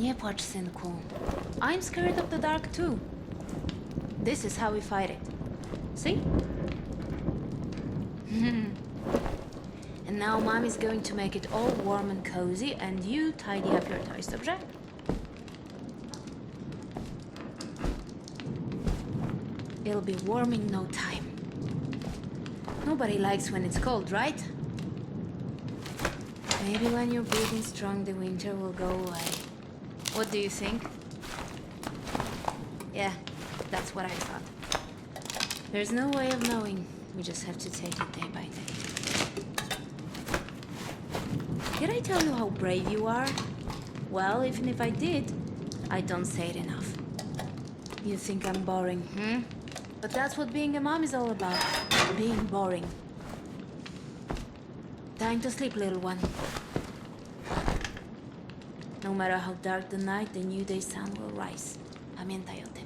Nie płacz, synku. I'm scared of the dark too. This is how we fight it. See? And now Mommy's going to make it all warm and cozy, and you tidy up your toys, dobrze? It'll be warm in no time. Nobody likes when it's cold, right? Maybe when you're breathing strong, the winter will go away. What do you think? Yeah, that's what I thought. There's no way of knowing. We just have to take it day by day. Did I tell you how brave you are? Well, even if I did, I don't say it enough. You think I'm boring, But that's what being a mom is all about. Being boring. Time to sleep, little one. No matter how dark the night, the new day sun will rise. Pamiętaj o tym.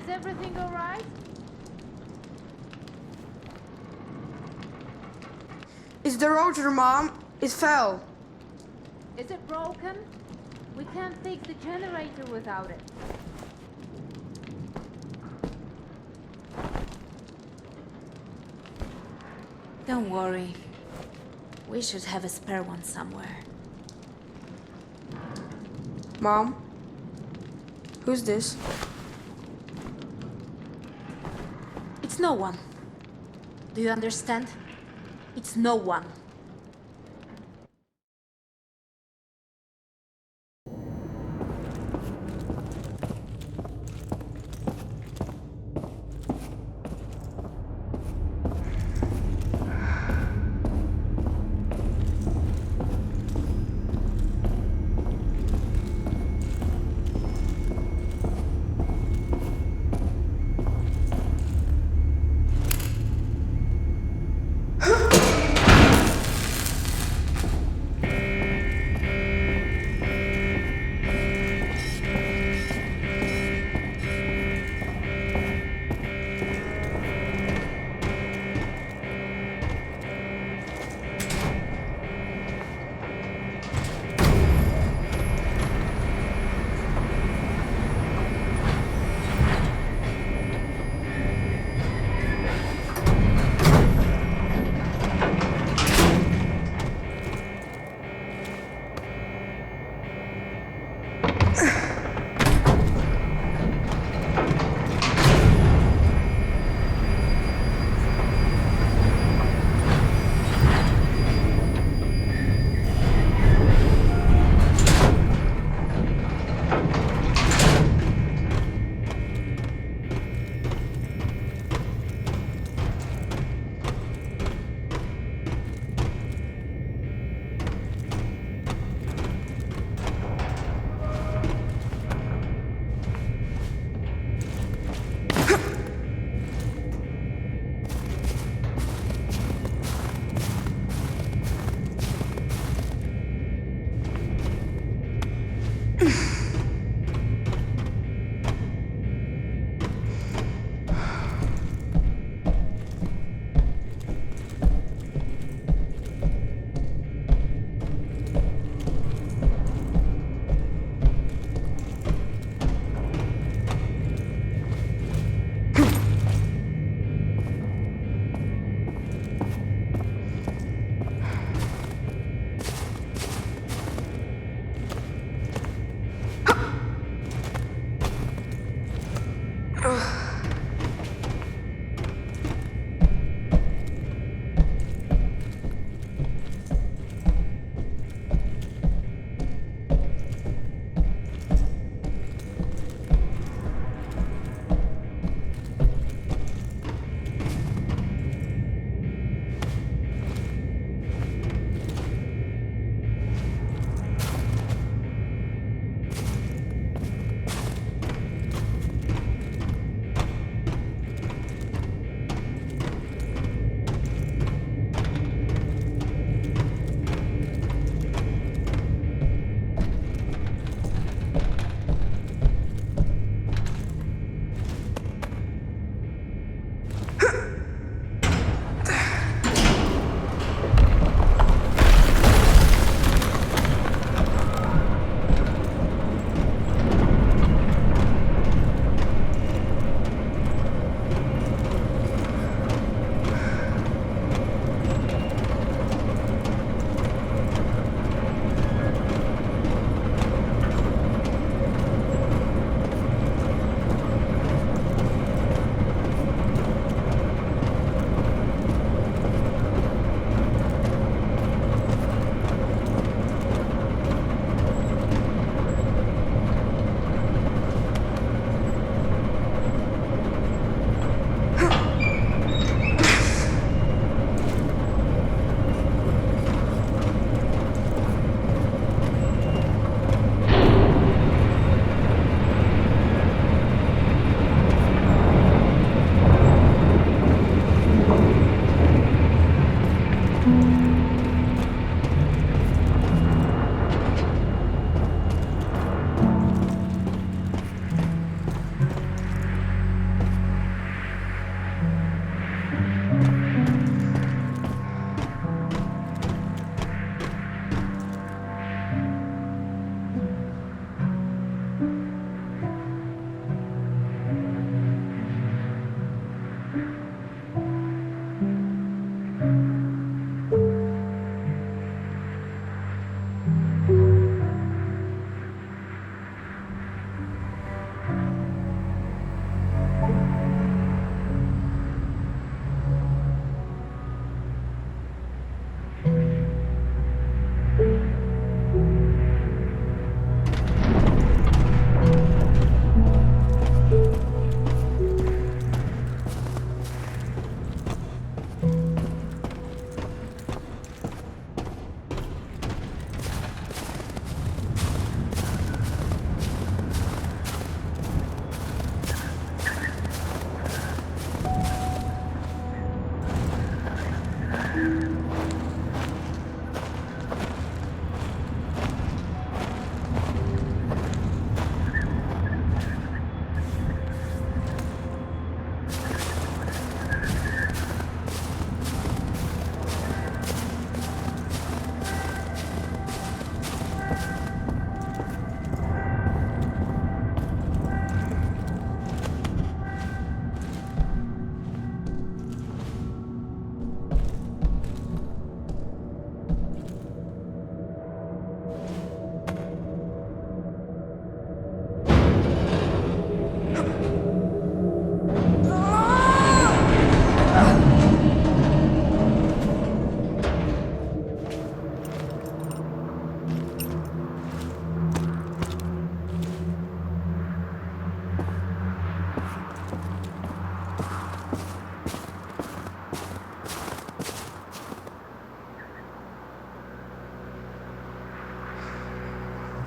Everything all right? It's the rotor, Mom. It fell. Is it broken? We can't fix the generator without it. Don't worry. We should have a spare one somewhere. Mom? Who's this? It's no one. Do you understand? It's no one.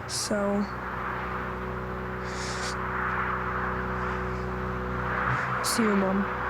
So, see you, Mom.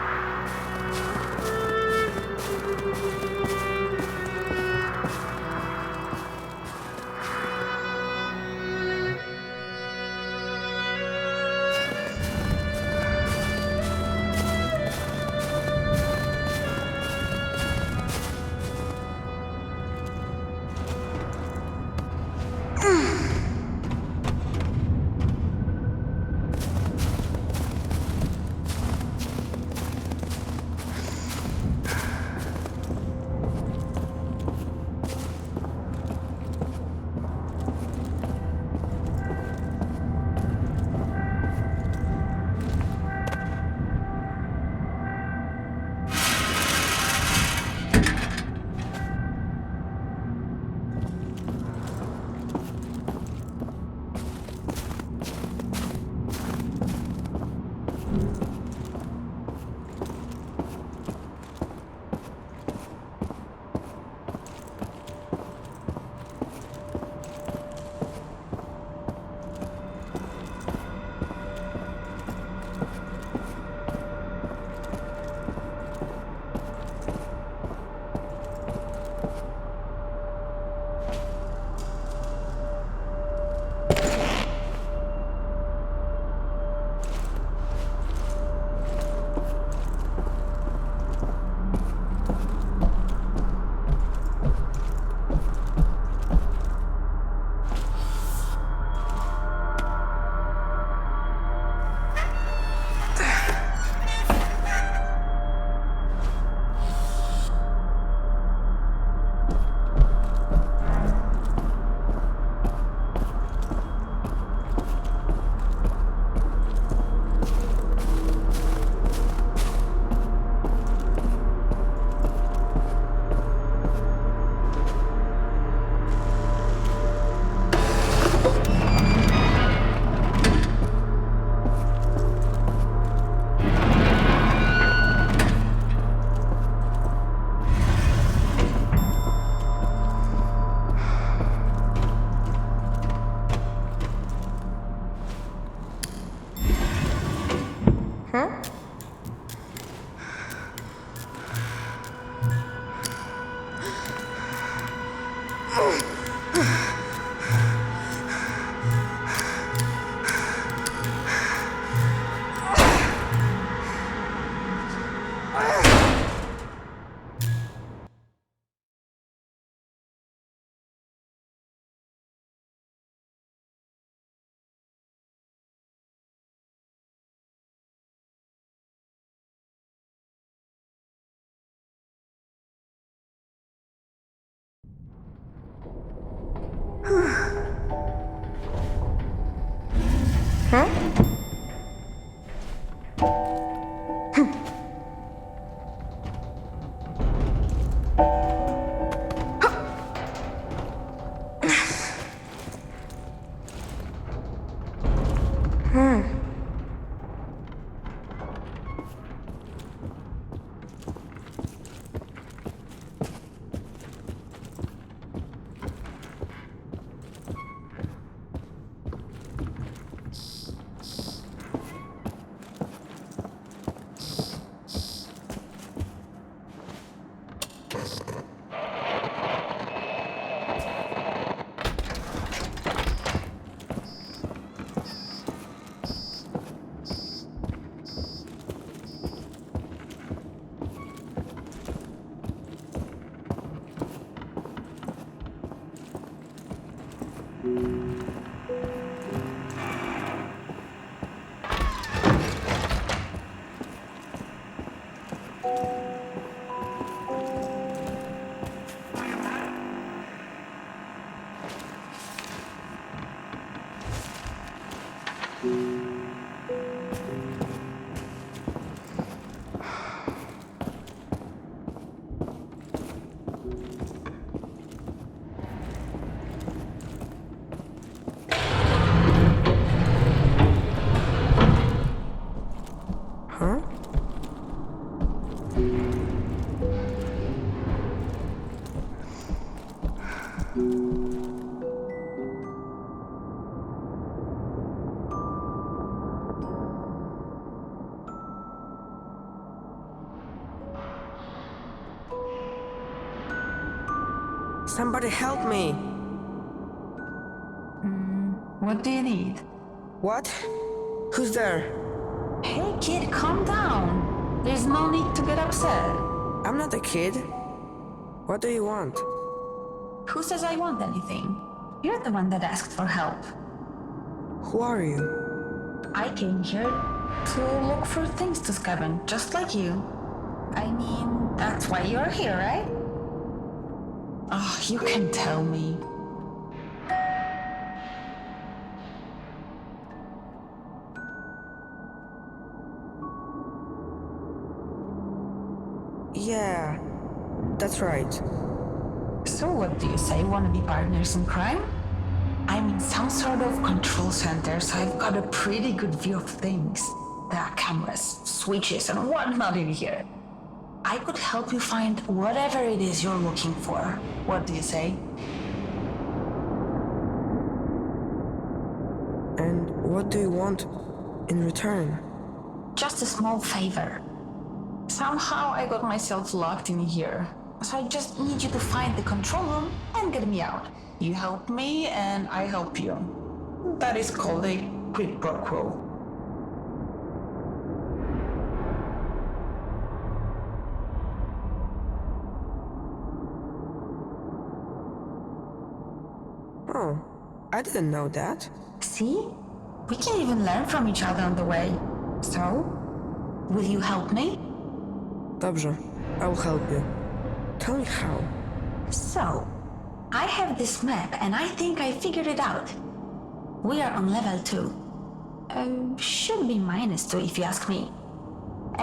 Somebody help me! What do you need? What? Who's there? Hey kid, calm down. There's no need to get upset. I'm not a kid. What do you want? Who says I want anything? You're the one that asked for help. Who are you? I came here to look for things to scavenge, just like you. I mean, that's why you're here, right? Oh, you can tell me. Yeah, that's right. So what do you say? Wanna be partners in crime? I'm in some sort of control center, so I've got a pretty good view of things. there are cameras, switches, and whatnot in here. I could help you find whatever it is you're looking for. What do you say? And what do you want in return? Just a small favor. Somehow I got myself locked in here. So I just need you to find the control room and get me out. You help me and I help you. That is called a quid pro quo. Oh, I didn't know that. See? We can even learn from each other on the way. So, will you help me? Dobrze, I will help you. Tell me how. So, I have this map and I think I figured it out. We are on level 2. Should be -2 if you ask me.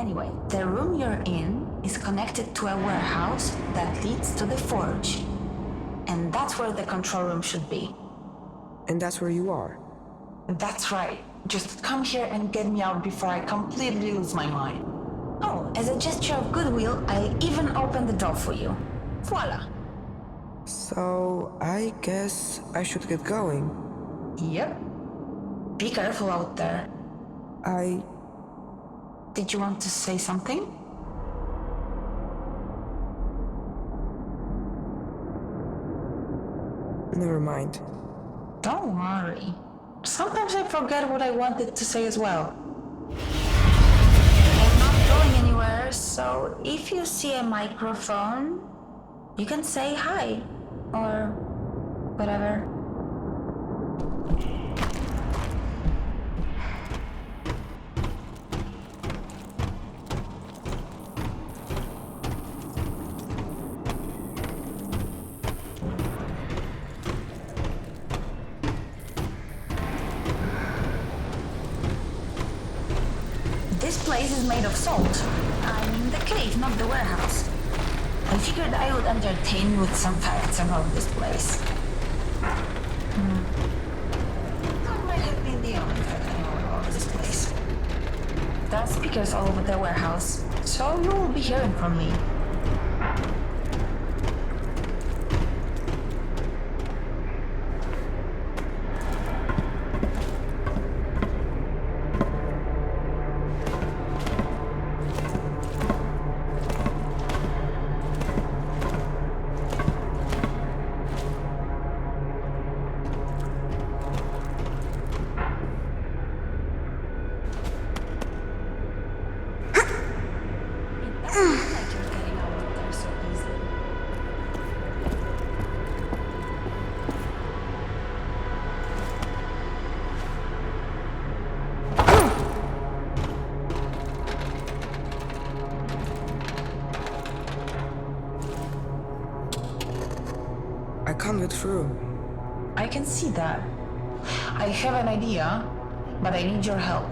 Anyway, the room you're in is connected to a warehouse that leads to the forge. And that's where the control room should be. And that's where you are. That's right. Just come here and get me out before I completely lose my mind. Oh, as a gesture of goodwill, I'll even open the door for you. Voila. So, I guess I should get going. Yep. Be careful out there. Did you want to say something? Never mind. Don't worry. Sometimes I forget what I wanted to say as well. I'm not going anywhere, so if you see a microphone, you can say hi, or whatever. This place is made of salt. I mean the cave, not the warehouse. I figured I would entertain you with some facts about this place. That might have been the only fact I know about this place. There are speakers all over the warehouse, so you will be hearing from me. I can't get through. I can see that. I have an idea, but I need your help.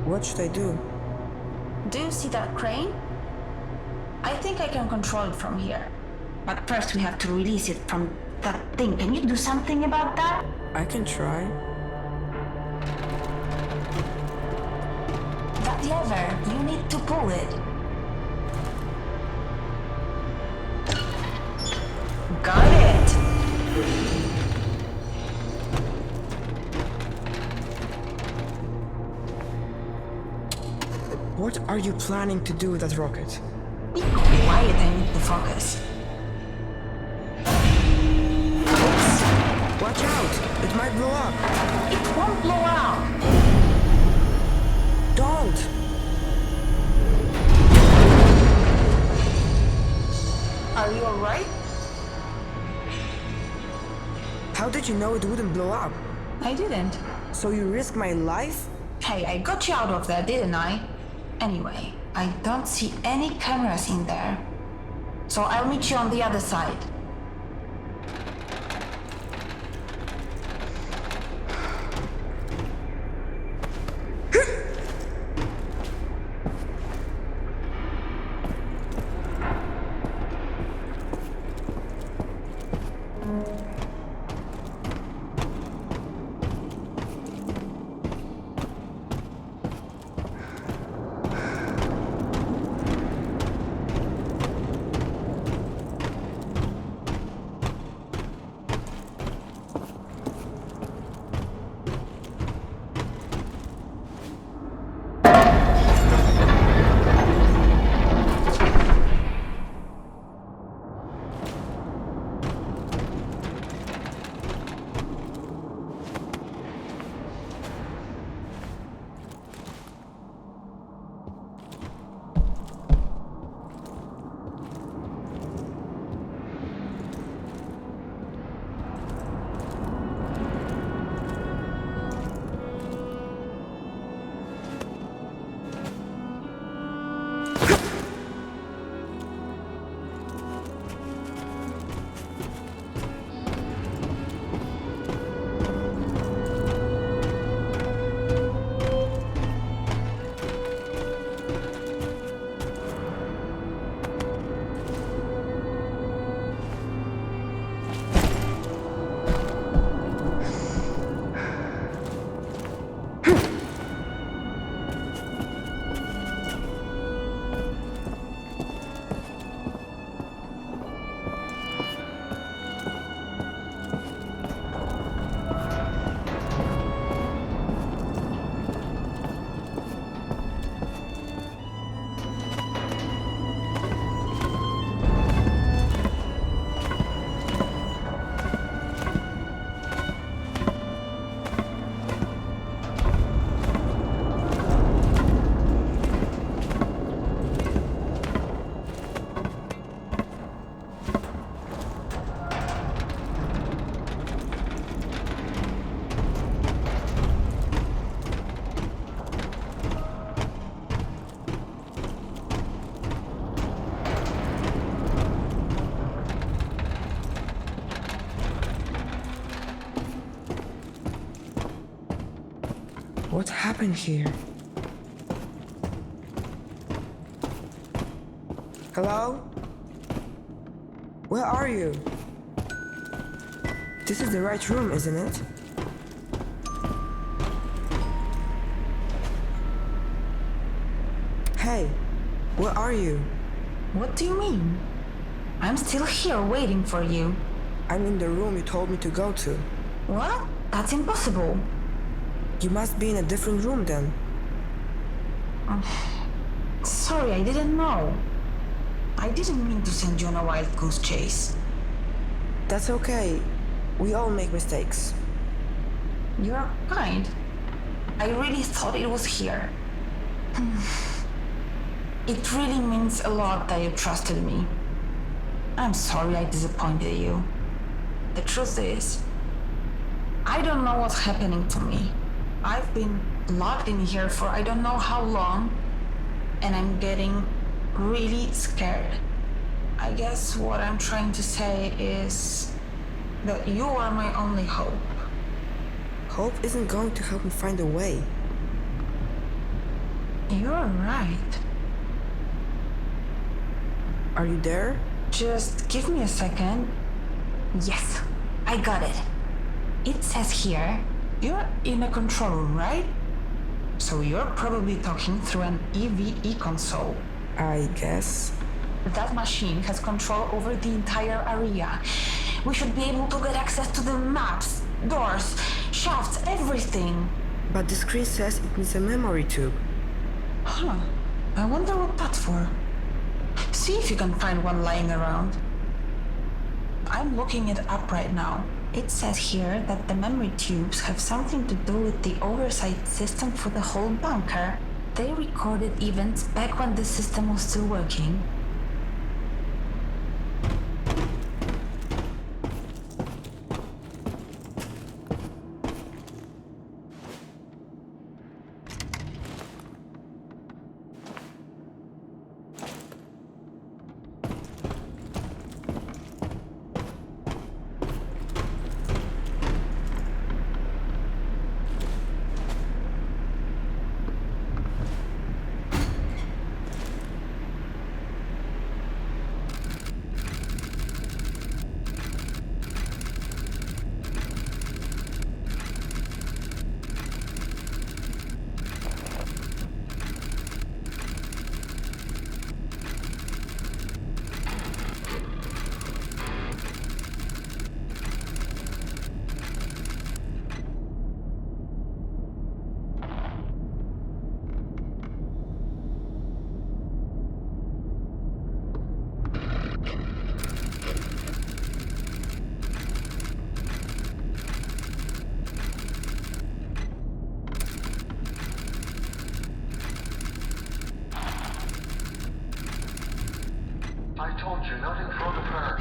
What should I do? Do you see that crane? I think I can control it from here. But first we have to release it from that thing. Can you do something about that? I can try. That lever, you need to pull it. Got it! What are you planning to do with that rocket? Be quiet, I need to focus. Oops. Watch out! It might blow up! It won't blow out! Don't! Are you alright? How did you know it wouldn't blow up? I didn't. So you risked my life? Hey, I got you out of there, didn't I? Anyway, I don't see any cameras in there. So I'll meet you on the other side. What happened here? Hello? Where are you? This is the right room, isn't it? Hey, where are you? What do you mean? I'm still here waiting for you. I'm in the room you told me to go to. What? That's impossible. You must be in a different room then. Sorry, I didn't know. I didn't mean to send you on a wild goose chase. That's okay. We all make mistakes. You're kind. I really thought it was here. It really means a lot that you trusted me. I'm sorry I disappointed you. The truth is, I don't know what's happening to me. I've been locked in here for I don't know how long, and I'm getting really scared. I guess what I'm trying to say is that you are my only hope. Hope isn't going to help me find a way. You're right. Are you there? Just give me a second. Yes, I got it. It says here, you're in a control room, right? So you're probably talking through an EVE console. I guess. That machine has control over the entire area. We should be able to get access to the maps, doors, shafts, everything. But the screen says it needs a memory tube. Huh. I wonder what that's for. See if you can find one lying around. I'm looking it up right now. It says here that the memory tubes have something to do with the oversight system for the whole bunker. They recorded events back when the system was still working. I told you, not in front of her.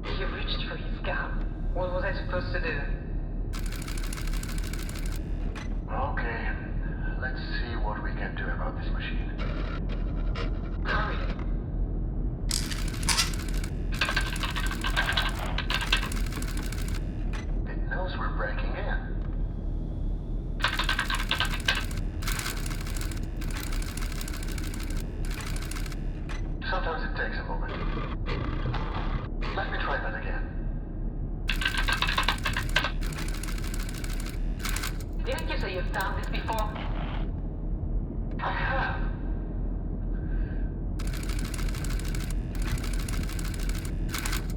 He reached for his gun. What was I supposed to do? Okay, let's see what we can do about this machine. Hurry. It knows we're breaking in. Sometimes it takes a moment. Let me try that again. Didn't you say you've done this before? I have.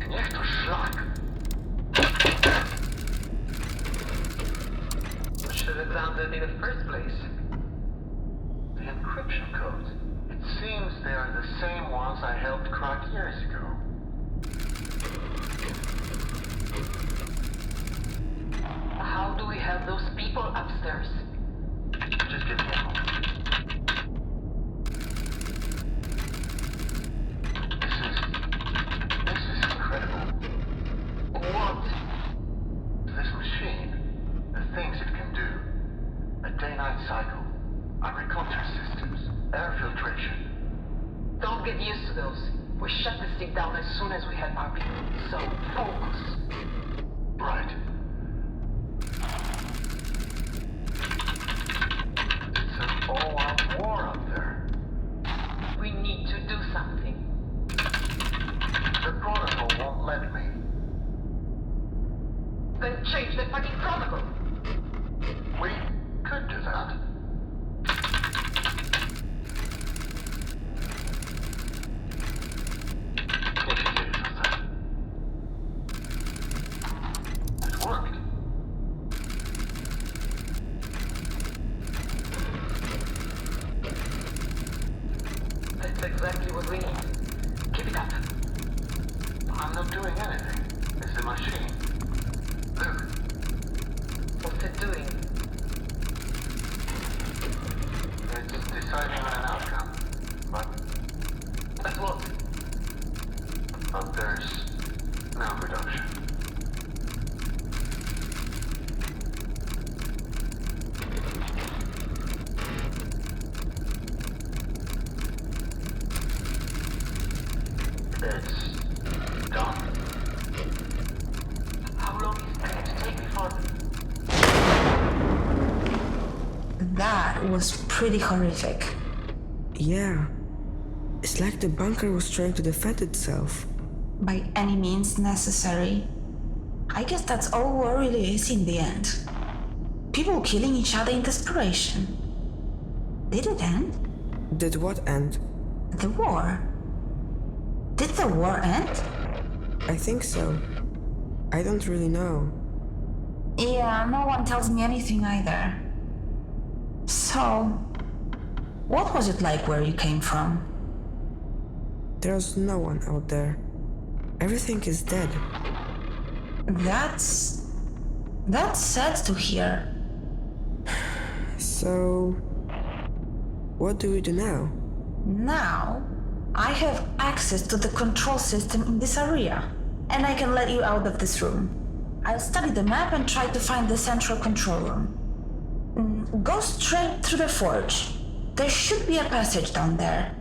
Niech to szlak. You should have done that in the first place. The encryption codes. It seems they are the same ones I helped crack years ago. How do we have those people upstairs? Just give me a moment. This is incredible. What? This machine, the things it can do. A day-night cycle, agriculture systems, air filtration. Don't get used to those. We shut this thing down as soon as we have our people. So, focus. Right. war up there. We need to do something. The protocol won't let me. Then change the fucking protocol. We could do that. It worked. That's exactly what we need. Keep it up. I'm not doing anything. It's the machine. Look, What's it doing? it's deciding on an outcome. But what? But there's no reduction. It's done. How long is it going to take before... That was pretty horrific. Yeah. It's like the bunker was trying to defend itself. By any means necessary. I guess that's all war really is in the end. People killing each other in desperation. Did it end? Did what end? The war. Did the war end? I think so. I don't really know. Yeah, no one tells me anything either. So, what was it like where you came from? There's no one out there. Everything is dead. That's sad to hear. So, what do we do now? Now, I have access to the control system in this area, and I can let you out of this room. I'll study the map and try to find the central control room. Go straight through the forge. There should be a passage down there.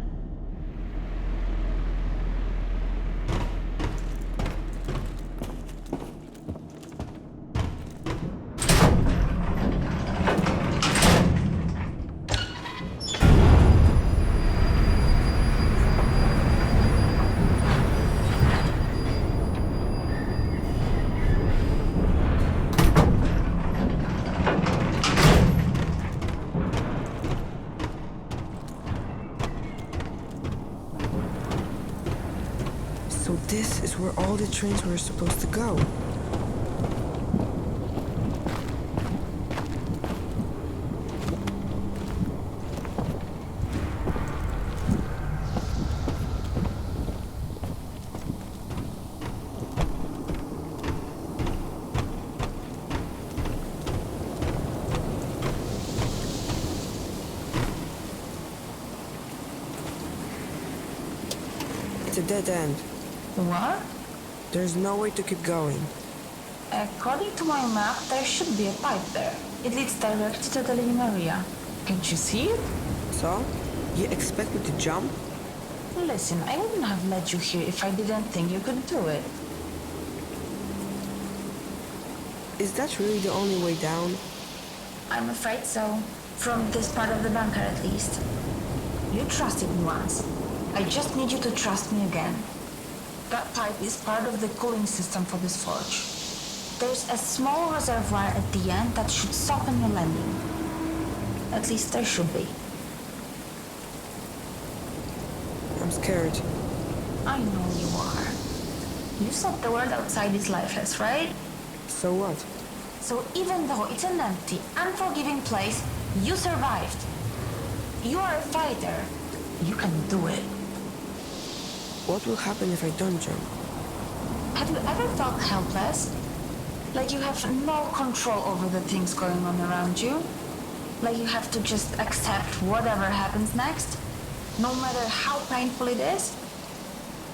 So this is where all the trains were supposed to go. It's a dead end. What? There's no way to keep going. According to my map, there should be a pipe there. It leads directly to the living area. Can't you see it? So? You expect me to jump? Listen, I wouldn't have let you here if I didn't think you could do it. Is that really the only way down? I'm afraid so. From this part of the bunker, at least. You trusted me once. I just need you to trust me again. That pipe is part of the cooling system for this forge. There's a small reservoir at the end that should soften your landing. At least there should be. I'm scared. I know you are. You said the world outside is lifeless, right? So what? So even though it's an empty, unforgiving place, you survived. You are a fighter. You can do it. What will happen if I don't jump? Have you ever felt helpless? Like you have no control over the things going on around you? Like you have to just accept whatever happens next? No matter how painful it is?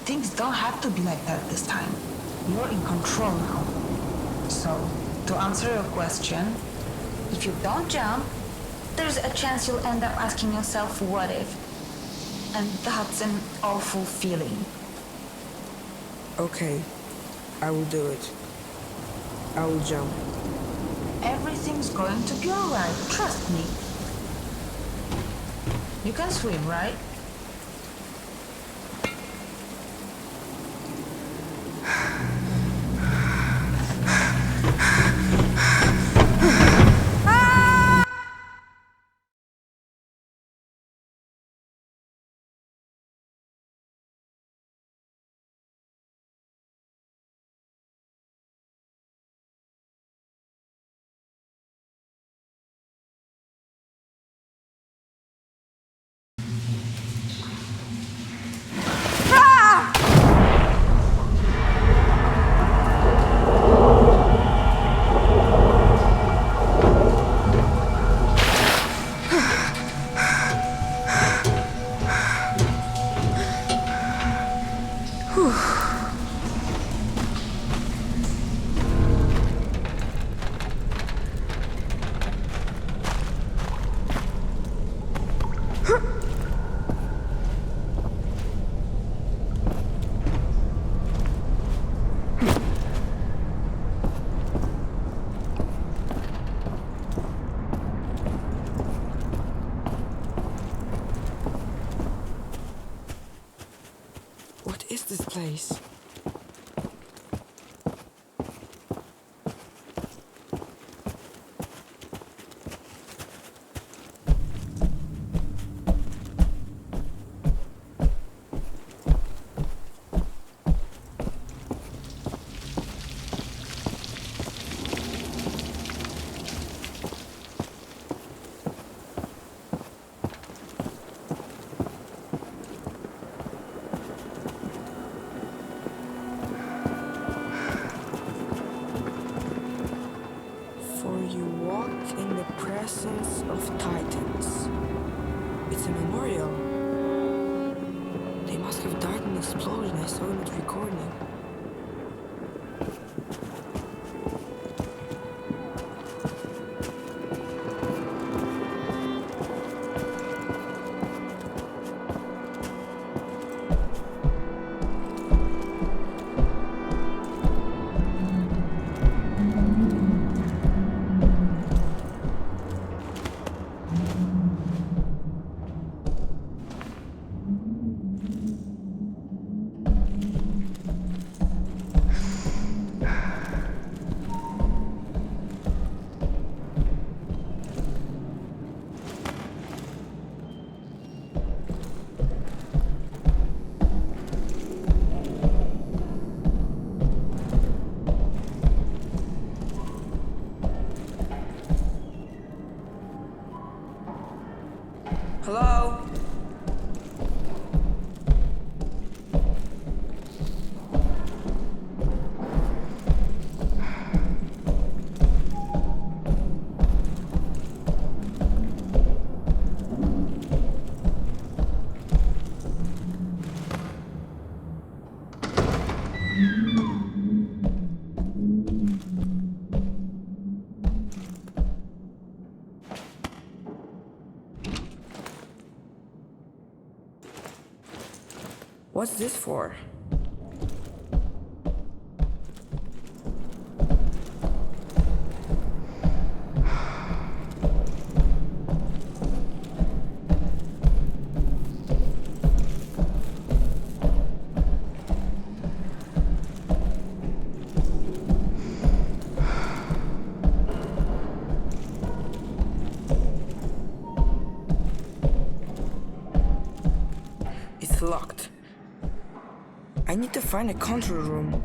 Things don't have to be like that this time. You're in control now. So, to answer your question, if you don't jump, there's a chance you'll end up asking yourself, what if? And that's an awful feeling. Okay, I will do it. I will jump. Everything's going to be alright, trust me. You can swim, right? What is this place? Presence of Titans. It's a memorial. They must have died in an explosion I saw in that recording. Hello? What's this for? It's locked. I need to find a control room.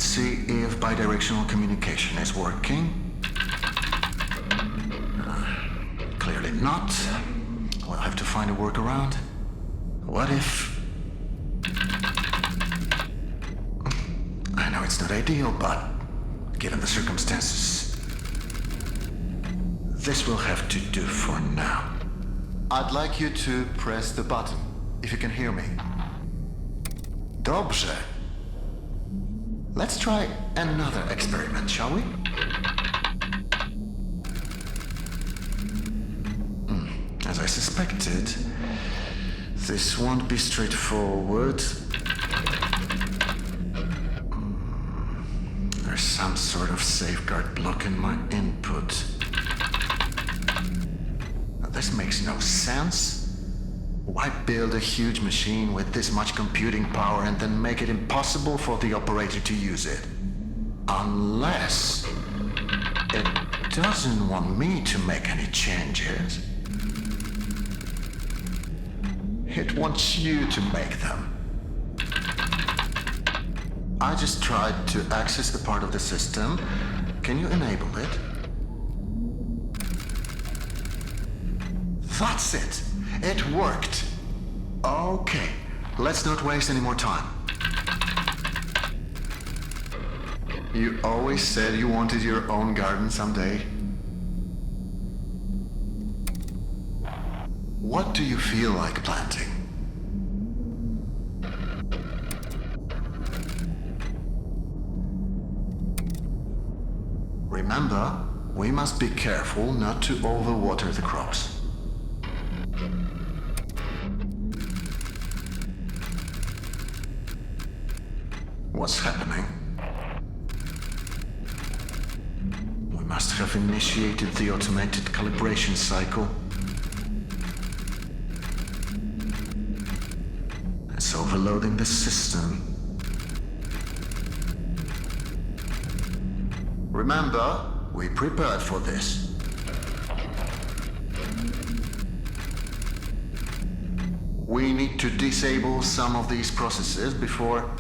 Let's see if bidirectional communication is working. Clearly not. We'll have to find a workaround. What if... I know it's not ideal, but given the circumstances, this will have to do for now. I'd like you to press the button, if you can hear me. Dobrze. Let's try another experiment, shall we? As I suspected, this won't be straightforward. There's some sort of safeguard blocking my input. Now, this makes no sense. Why build a huge machine with this much computing power and then make it impossible for the operator to use it? Unless it doesn't want me to make any changes. It wants you to make them. I just tried to access the part of the system. Can you enable it? That's it! It worked! Okay, let's not waste any more time. You always said you wanted your own garden someday. What do you feel like planting? Remember, we must be careful not to overwater the crops. What's happening? We must have initiated the automated calibration cycle. It's overloading the system. Remember, we prepared for this. We need to disable some of these processes before...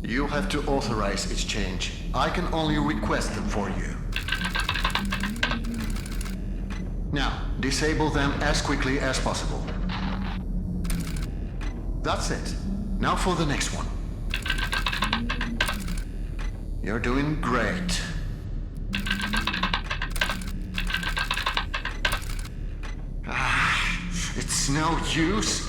You have to authorize its change. I can only request them for you. Now, disable them as quickly as possible. That's it. Now for the next one. You're doing great. It's no use.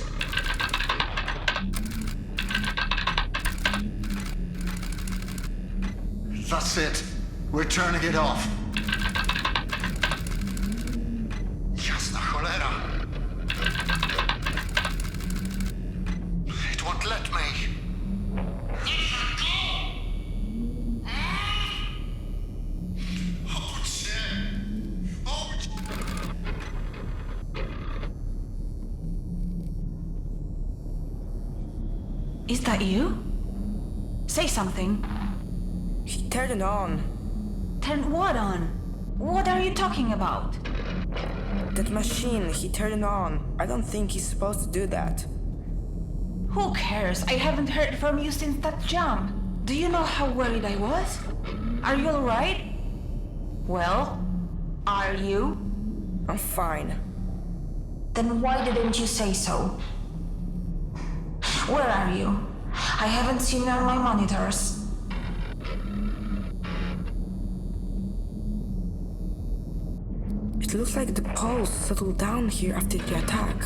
That's it. We're turning it off. Jasna cholera. It won't let me. Is that you? Say something. He turned it on. Turn what on? What are you talking about? That machine, he turned it on. I don't think he's supposed to do that. Who cares? I haven't heard from you since that jump. Do you know how worried I was? Are you alright? Well, are you? I'm fine. Then why didn't you say so? Where are you? I haven't seen you on my monitors. It looks like the pulse settled down here after the attack.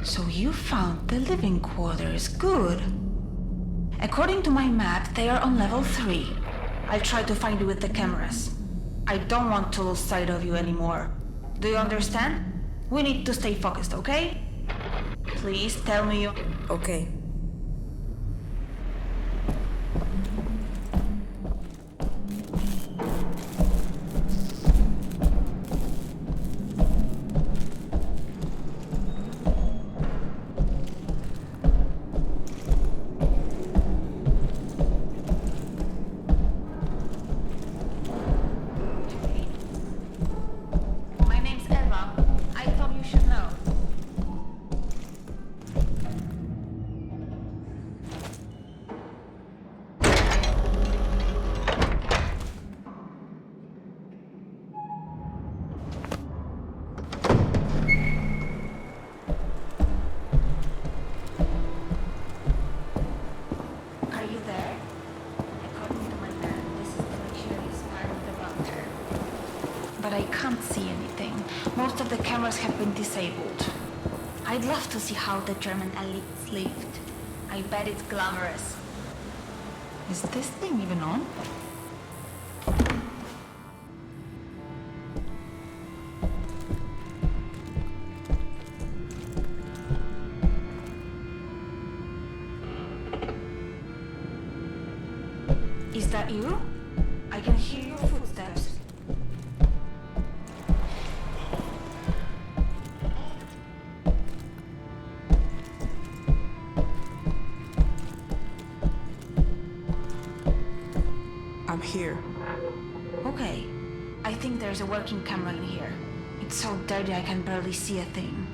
So you found the living quarters. Good. According to my map, they are on level 3. I'll try to find you with the cameras. I don't want to lose sight of you anymore. Do you understand? We need to stay focused, okay? Please tell me you... Okay. My name's Eva. Most of the cameras have been disabled. I'd love to see how the German elites lived. I bet it's glamorous. Is this thing even on? Is that you? I can hear your footsteps. I'm here. Okay. I think there's a working camera in here. It's so dirty I can barely see a thing.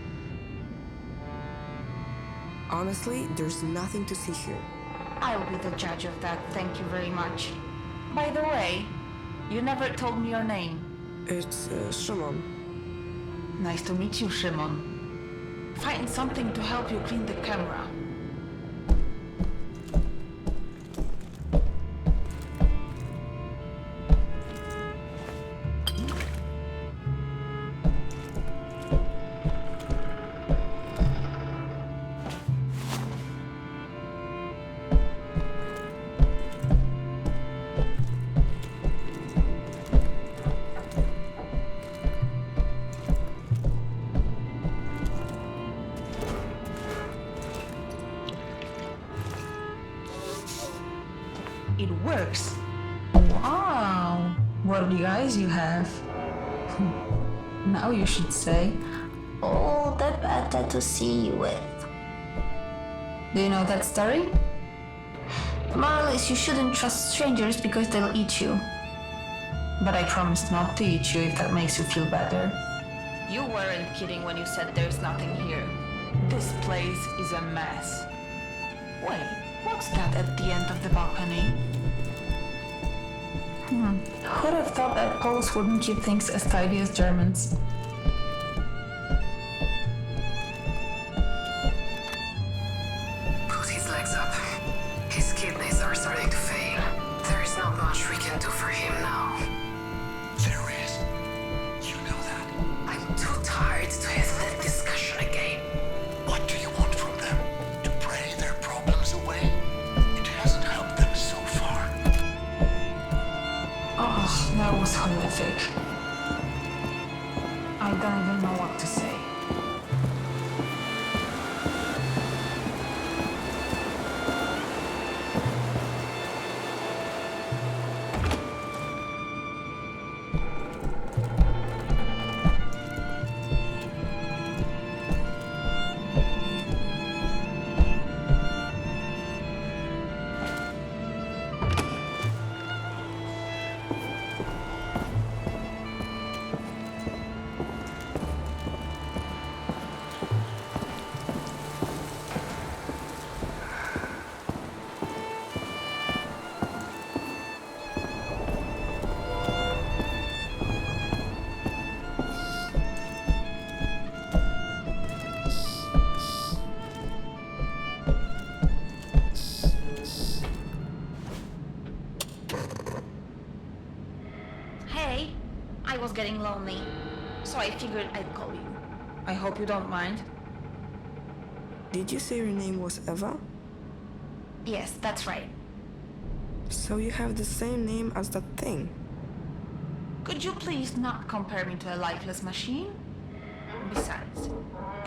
Honestly, there's nothing to see here. I'll be the judge of that, thank you very much. By the way, you never told me your name. It's Szymon. Nice to meet you, Szymon. Find something to help you clean the camera. It works. Wow, what eyes you have. Now you should say, All the better to see you with. do you know that story? More or less, you shouldn't trust strangers because they'll eat you. But I promised not to eat you if that makes you feel better. You weren't kidding when you said there's nothing here. This place is a mess. Wait, what's that at the end of the balcony? Who'd have thought that Poles wouldn't keep things as tidy as Germans? Put his legs up. His kidneys are starting to fail. There is not much we can do for him now. There is. You know that. I'm too tired to have that discussion again. What do you want from them? To pray their problems away? It hasn't helped them so far. Oh, that was horrific. I don't even know what to say. Hey, I was getting lonely, so I figured I'd call you. I hope you don't mind. Did you say your name was Eva? Yes, that's right. So you have the same name as that thing. Could you please not compare me to a lifeless machine? Besides,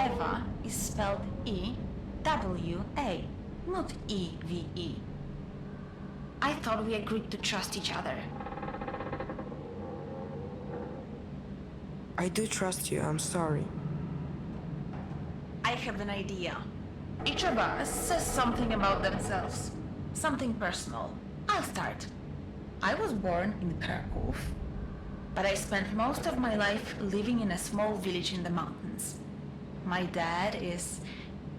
Eva is spelled E-W-A, not E-V-E. I thought we agreed to trust each other. I do trust you, I'm sorry. I have an idea. Each of us says something about themselves. Something personal. I'll start. I was born in Kraków, but I spent most of my life living in a small village in the mountains. My dad is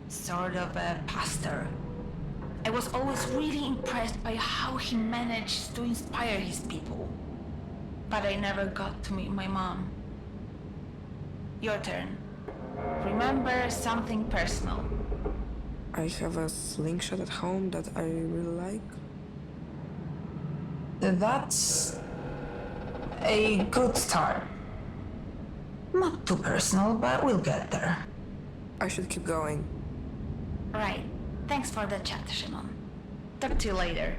sort of a pastor. I was always really impressed by how he managed to inspire his people. But I never got to meet my mom. Your turn. Remember something personal. I have a slingshot at home that I really like. That's a good start. Not too personal, but we'll get there. I should keep going. Right. Thanks for the chat, Szymon. Talk to you later.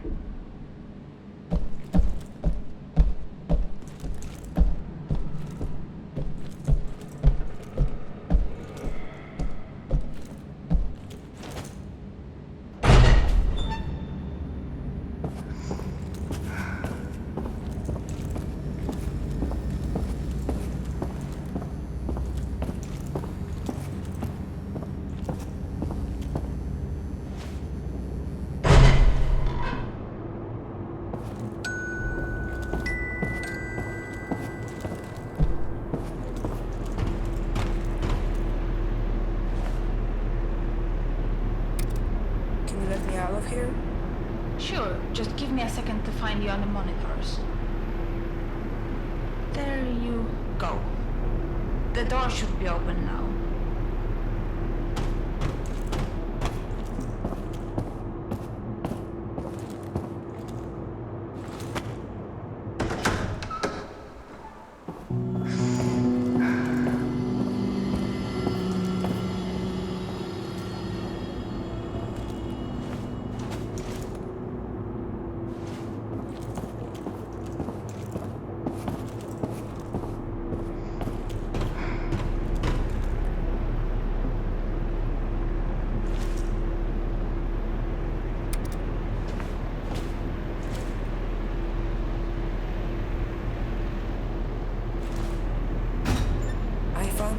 Can you let me out of here? Sure, just give me a second to find you on the monitors. There you go. The door should be open now.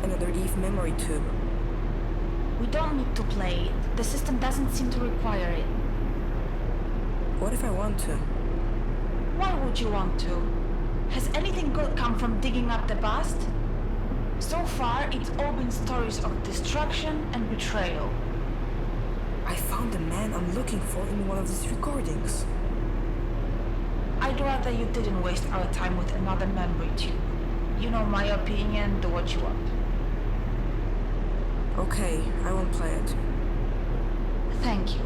Another Eve memory tube. We don't need to play it. The system doesn't seem to require it. What if I want to? Why would you want to? Has anything good come from digging up the past? So far, it's all been stories of destruction and betrayal. I found the man I'm looking for in one of these recordings. I'd rather you didn't waste our time with another memory tube. You know my opinion, do what you want. Okay, I won't play it. Thank you.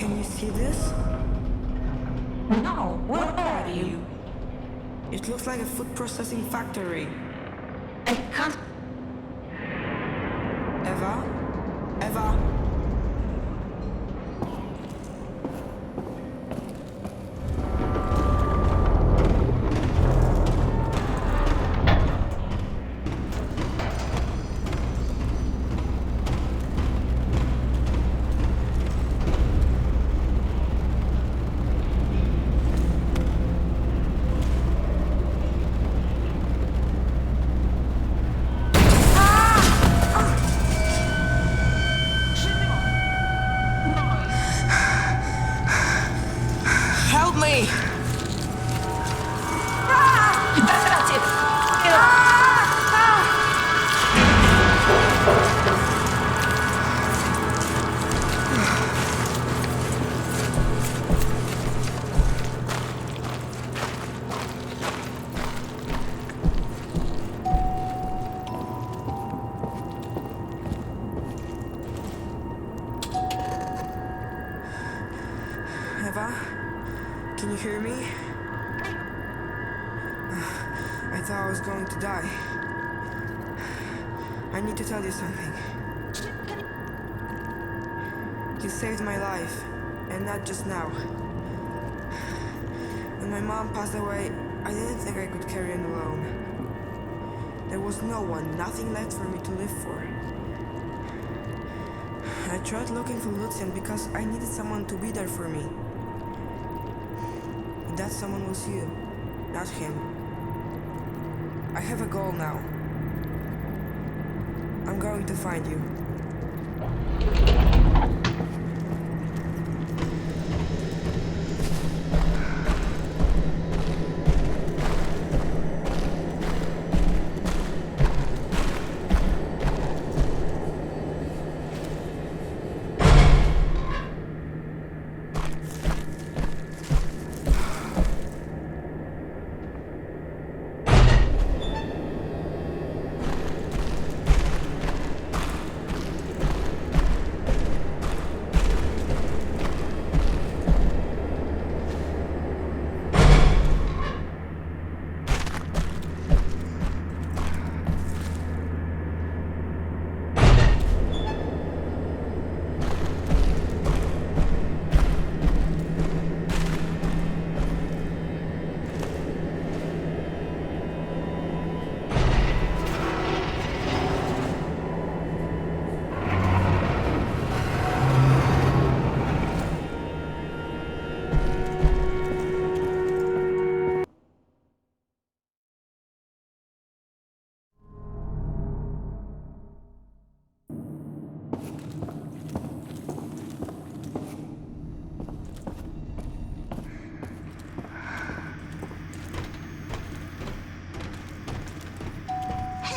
Can you see this? No, where are you? It looks like a food processing factory. I can't. Eva? Eva? Help me! That's it! Eva? Can you hear me? I thought I was going to die. I need to tell you something. You saved my life, and not just now. When my mom passed away, I didn't think I could carry on alone. There was no one, nothing left for me to live for. I tried looking for Lucian because I needed someone to be there for me. And that someone was you, not him. I have a goal now. I'm going to find you.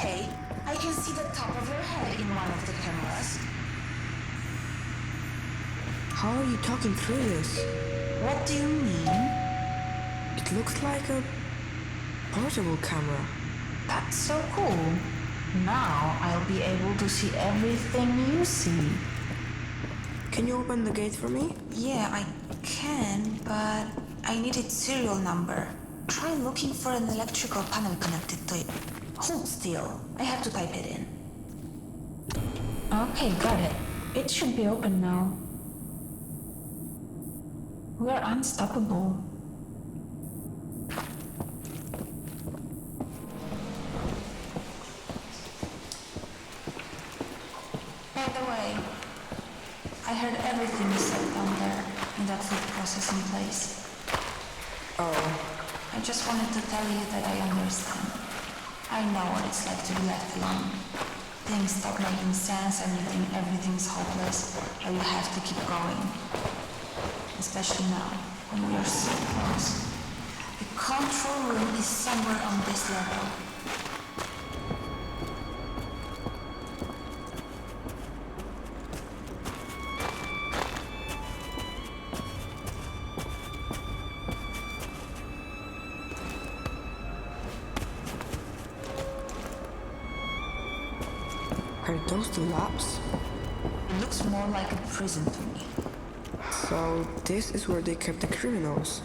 Hey, I can see the top of your head in one of the cameras. How are you talking through this? What do you mean? It looks like a portable camera. That's so cool. Now I'll be able to see everything you see. Can you open the gate for me? Yeah, I can, but I need its serial number. Try looking for an electrical panel connected to it. Hold still. I have to type it in. Okay, got it. It should be open now. We're unstoppable. By the way, I heard everything you said down there in that food processing place. Oh, I just wanted to tell you that I understand. I know what it's like to be left alone. Things stop making sense and you think everything's hopeless, but you have to keep going. Especially now, when we are so close. The control room is somewhere on this level. are those the labs? It looks more like a prison to me. So So this is where they kept the criminals.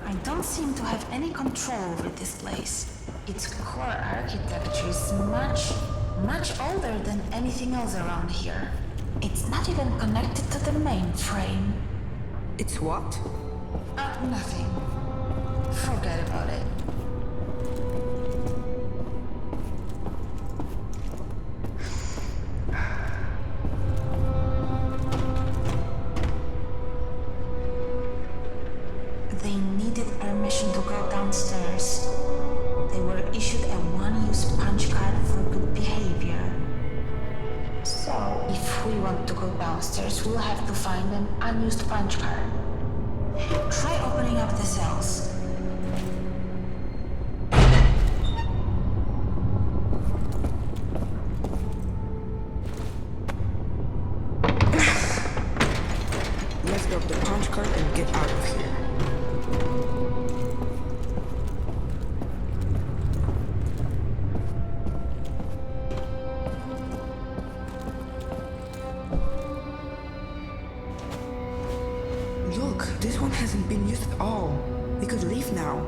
I don't seem to have any control over this place. Its core architecture is much older than anything else around here. It's not even connected to the mainframe. It's what? Nothing. Forget about it. They needed permission to go downstairs. They were issued a one-use punch card for good behavior. So, if we want to go downstairs, we'll have to find an unused punch card. Try opening up the cells. Let's grab the punch card and get out of here. Look, this one hasn't been used at all. We could leave now.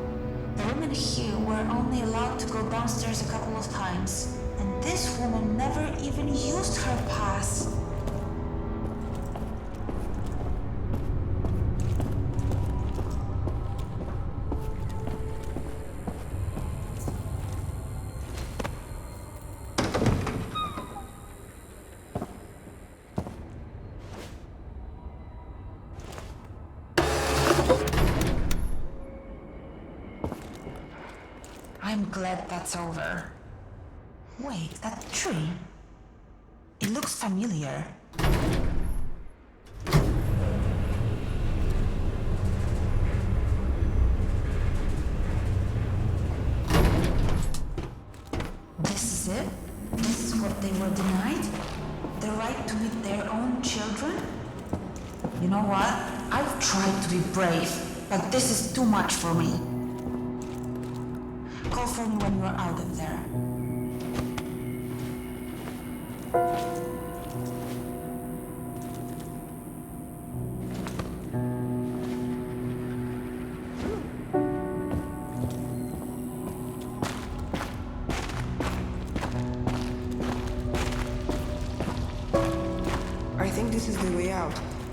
The women here were only allowed to go downstairs a couple of times, and this woman never even used her pass. I'm glad that's over. Wait, that tree? It looks familiar. This is it? This is what they were denied? The right to meet their own children? You know what? I've tried to be brave, but this is too much for me. Call for me when you're out of there. I think this is the way out.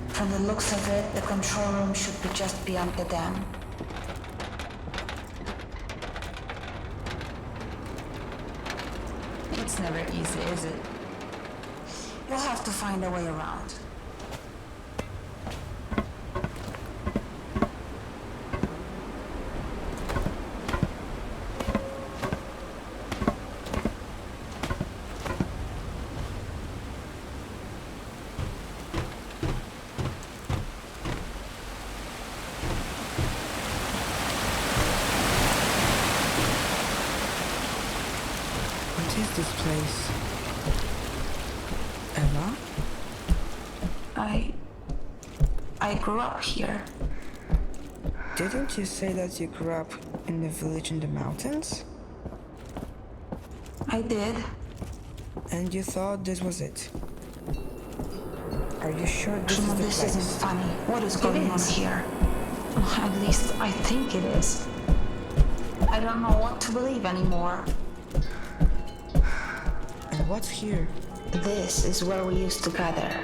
From the looks of it, the control room should be just beyond the dam. It's never easy, is it? You'll have to find a way around. What is this place? Emma? I grew up here. Didn't you say that you grew up in the village in the mountains? I did. And you thought this was it? Are you sure this Szymon, is the this place? isn't funny. What is going on here? At least I think it is. I don't know what to believe anymore. And what's here? This is where we used to gather.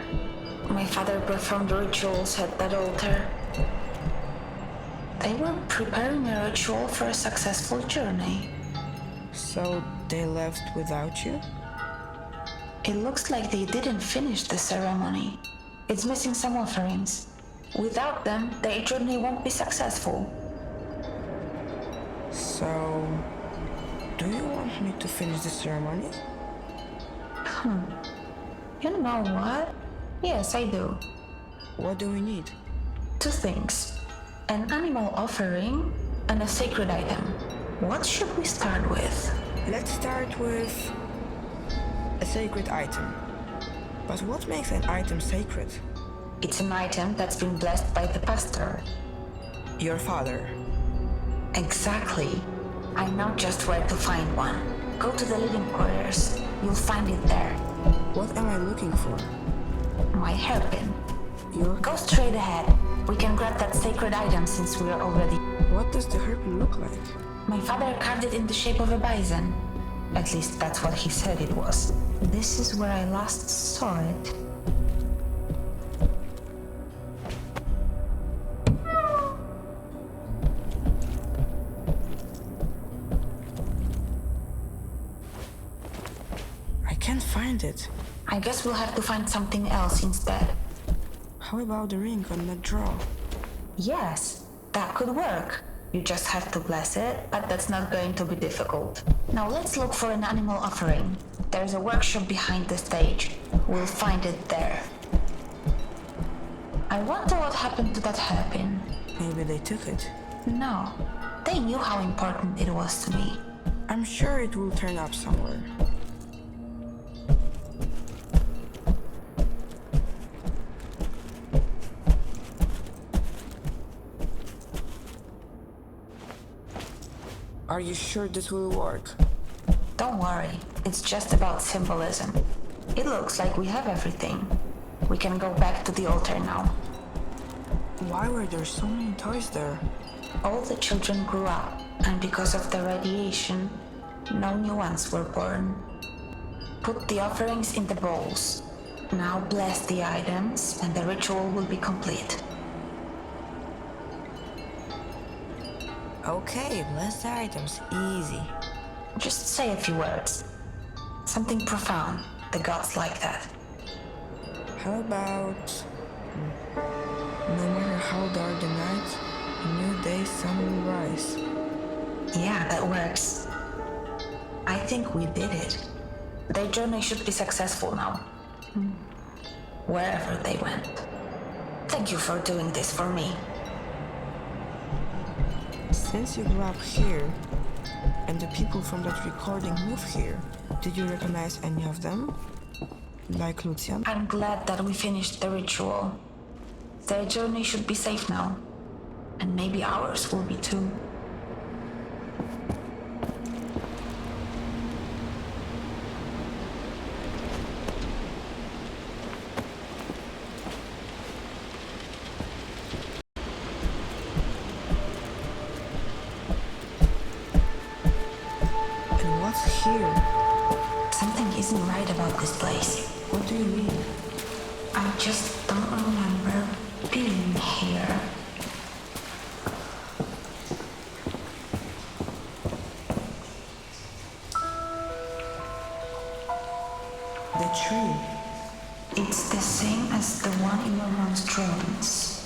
My father performed rituals at that altar. They were preparing a ritual for a successful journey. So they left without you? It looks like they didn't finish the ceremony. It's missing some offerings. Without them, their journey won't be successful. So, do you want me to finish the ceremony? You know what? Yes, I do. What do we need? Two things. An animal offering and a sacred item. What should we start with? Let's start with a sacred item. But what makes an item sacred? It's an item that's been blessed by the pastor. Your father. Exactly. I know just where to find one. Go to the living quarters. You'll find it there. What am I looking for? My hairpin. You're... Go straight ahead. We can grab that sacred item since we are already... What does the herb look like? My father carved it in the shape of a bison. At least that's what he said it was. This is where I last saw it. I can't find it. I guess we'll have to find something else instead. How about the ring on that draw? Yes, that could work. You just have to bless it, but that's not going to be difficult. Now let's look for an animal offering. There's a workshop behind the stage. We'll find it there. I wonder what happened to that hairpin. Maybe they took it. No, they knew how important it was to me. I'm sure it will turn up somewhere. Are you sure this will work? Don't worry, it's just about symbolism. It looks like we have everything. We can go back to the altar now. Why were there so many toys there? All the children grew up, and because of the radiation, no new ones were born. Put the offerings in the bowls. Now bless the items, and the ritual will be complete. Okay, bless the items. Easy. Just say a few words. Something profound. The gods like that. How about... No matter how dark the night, a new day's sun will rise. Yeah, that works. I think we did it. Their journey should be successful now. Wherever they went. Thank you for doing this for me. Since you grew up here, and the people from that recording moved here, did you recognize any of them? Like Lucian? I'm glad that we finished the ritual. Their journey should be safe now. And maybe ours will be too. And what's here? Something isn't right about this place. What do you mean? I just don't remember being here. The tree. It's the same as the one in your mom's drawings.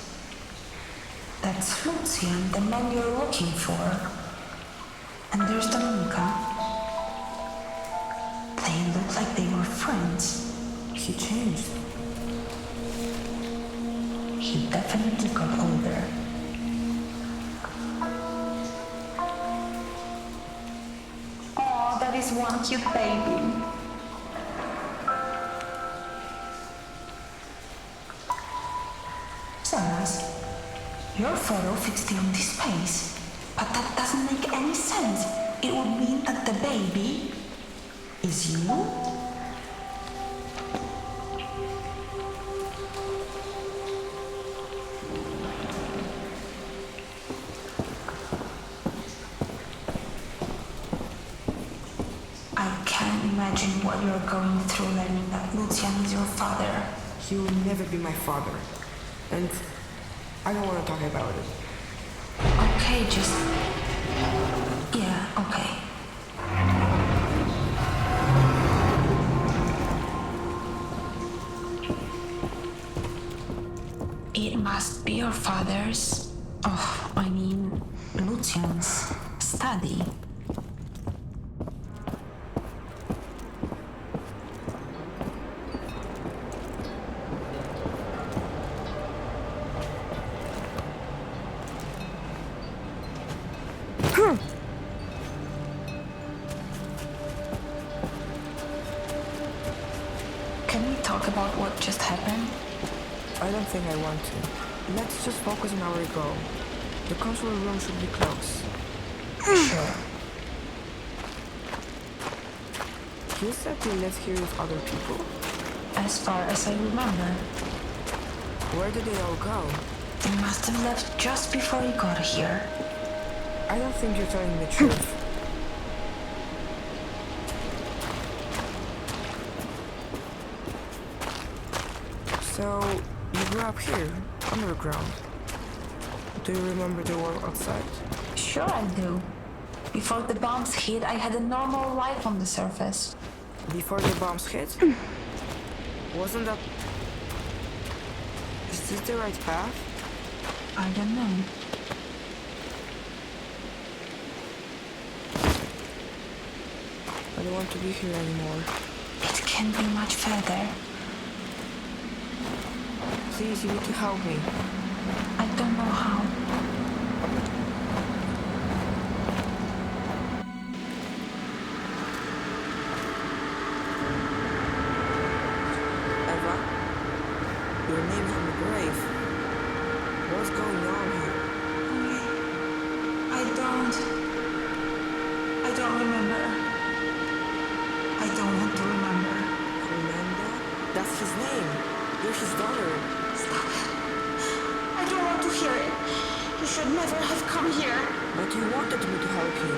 That's Lucian, the man you're looking for. And there's Dominica. They look like they were friends. He changed. He definitely got older. Oh, that is one cute baby. So nice. Your photo fits the empty space. But that doesn't make any sense. It would mean that the baby is you? I can't imagine what you're going through learning that Lucian is your father. He will never be my father. And I don't want to talk about it. Okay, just... Yeah, okay. It must be your father's... Oh, I mean, Lucian's study. Can we talk about what just happened? I don't think I want to. Let's just focus on our goal. The control room should be close. Sure. You said you live here with other people? As far as I remember. Where did they all go? They must have left just before you got here. I don't think you're telling the truth. So, you grew up here, underground. Do you remember the world outside? Sure I do. Before the bombs hit, I had a normal life on the surface. Before the bombs hit? Wasn't that... Is this the right path? I don't know. I don't want to be here anymore. It can't be much further. Please, you need to help me. I don't know how. Eva? Your name's on the grave. What's going on here? I don't remember. I don't want to remember. Fernanda? That's his name. You're his daughter. Stop it. I don't want to hear it. You should never have come here. But you wanted me to help you.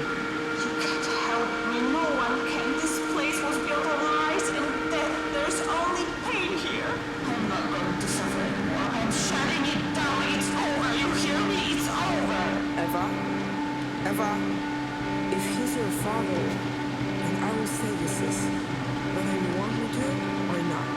You can't help me. No one can. This place was built on lies and death. There's only pain here. I'm not going to suffer anymore. I'm shutting it down. It's over. You hear me? It's over. Eva? Eva? If he's your father, then I will say this is. Whether you want me to or not.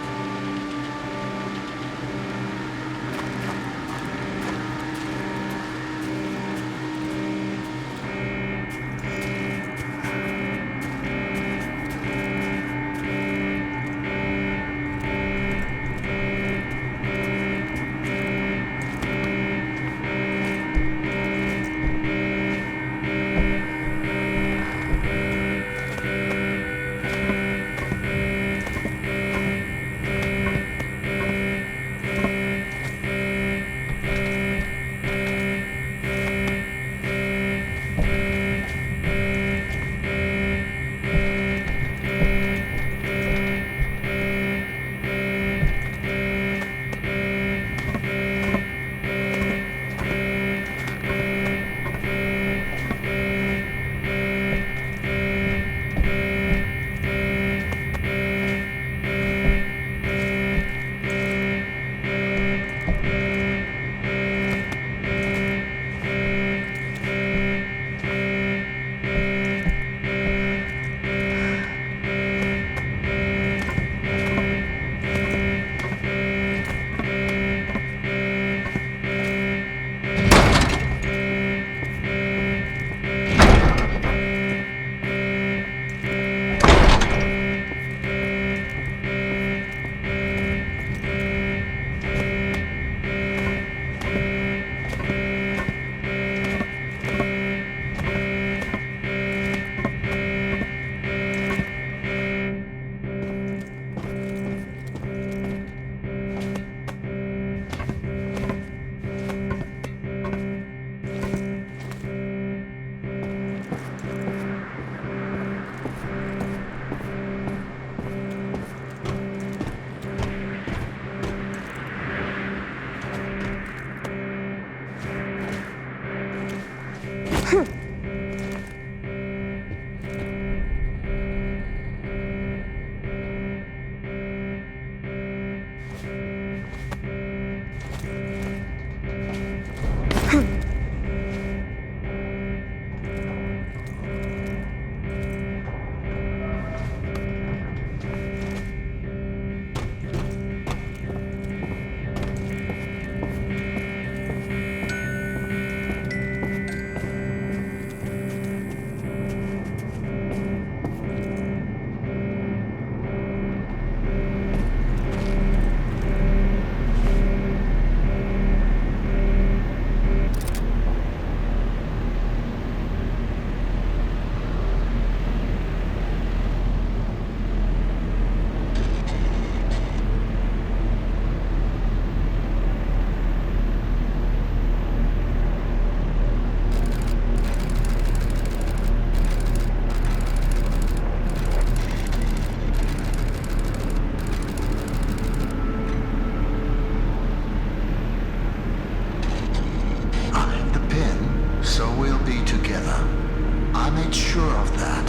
I made sure of that.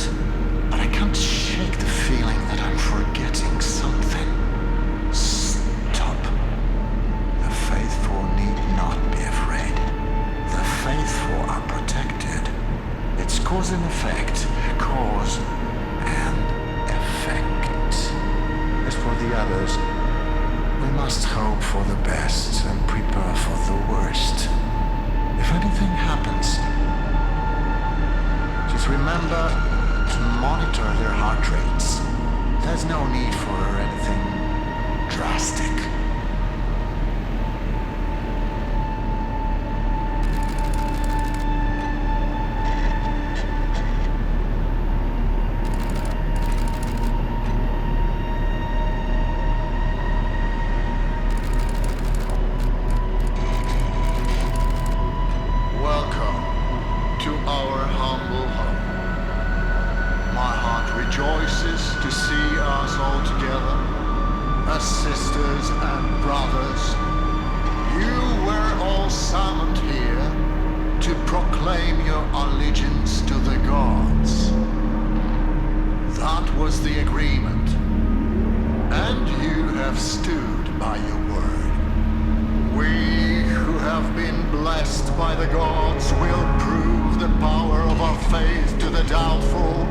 But I can't shake the feeling that I'm forgetting something. Stop. The faithful need not be afraid. The faithful are protected. It's cause and effect. Cause and effect. As for the others, we must hope for the best and prepare for the worst. If anything happens, just remember to monitor their heart rates. There's no need for anything drastic. Welcome to our humble home. My heart rejoices to see us all together, as sisters and brothers. You were all summoned here to proclaim your allegiance to the gods. That was the agreement, and you have stood by your word. We who have been blessed by the gods will prove the power of our faith to the doubtful.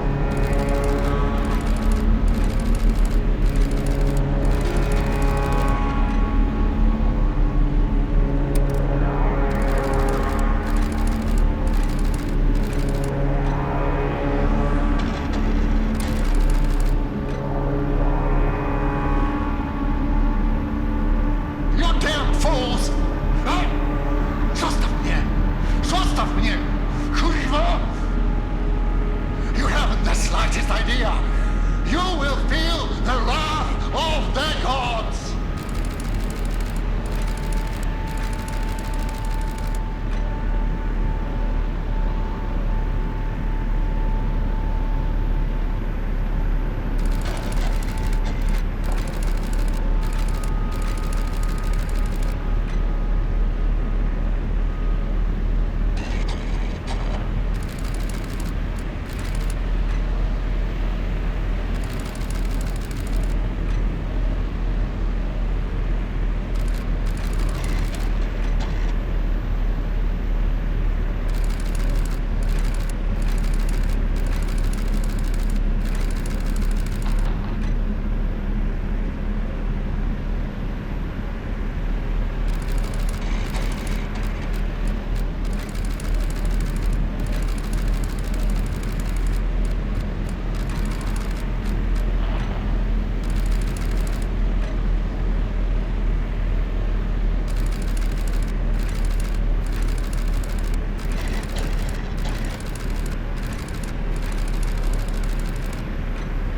You damn fools! Hey! Zostaw mnie! Zostaw mnie! Kurwa! You haven't the slightest idea! You will feel the wrath of the gods!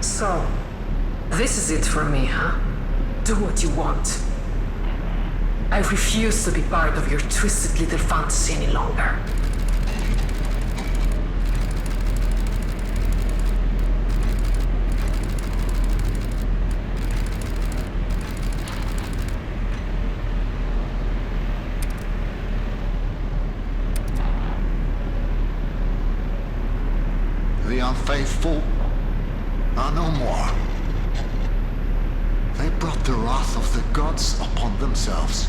So, this is it for me, huh? Do what you want. I refuse to be part of your twisted little fantasy any longer. The unfaithful are no more. They brought the wrath of the gods upon themselves.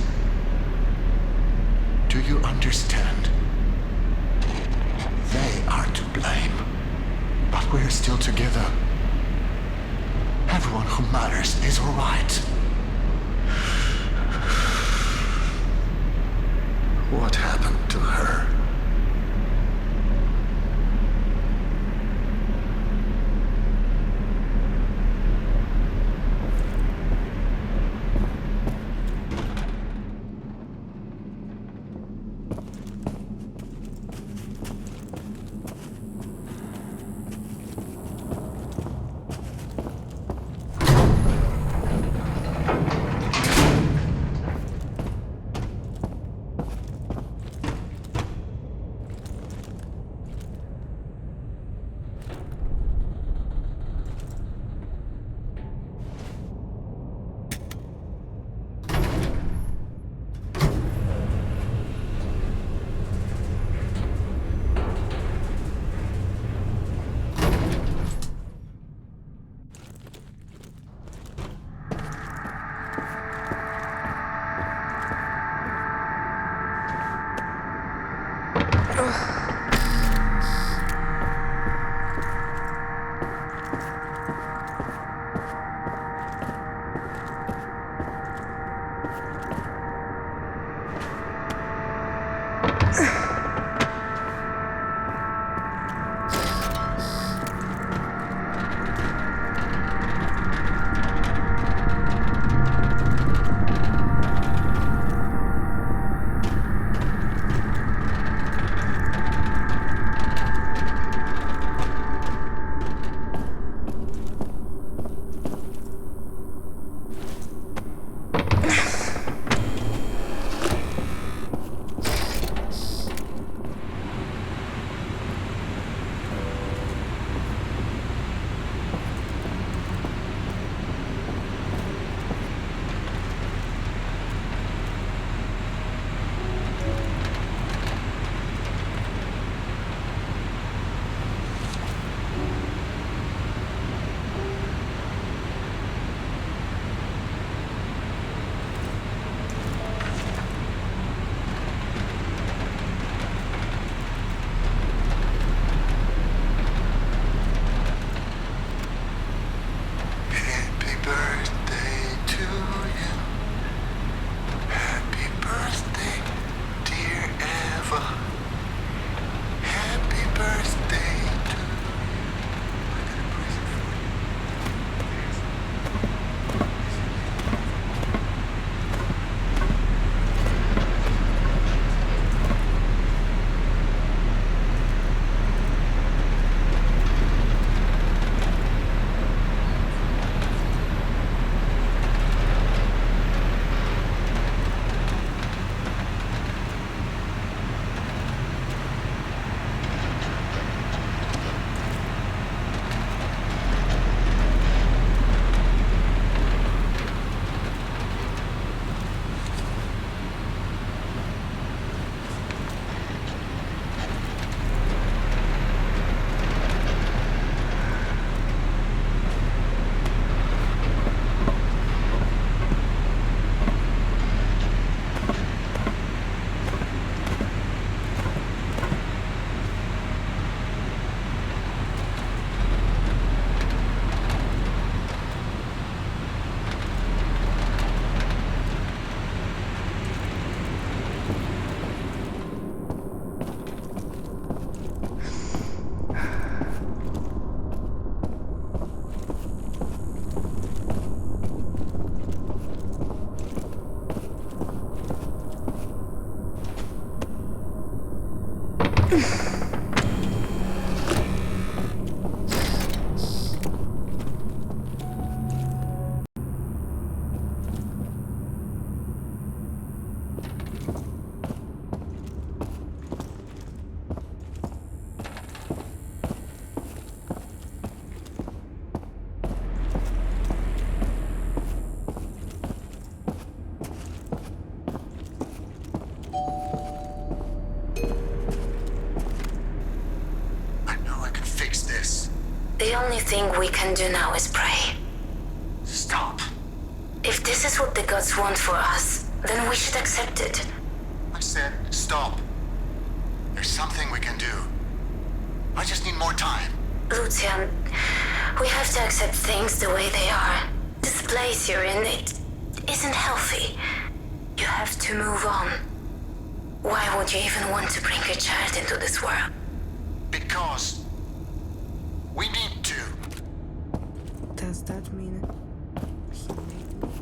Do you understand? They are to blame. But we're still together. Everyone who matters is alright. What happened to her? The only thing we can do now is pray. Stop. If this is what the gods want for us, then we should accept it. I said stop. There's something we can do. I just need more time. Lucian, we have to accept things the way they are. This place you're in, it isn't healthy. You have to move on. Why would you even want to bring a child into this world? Because we need to. Does that mean he made me?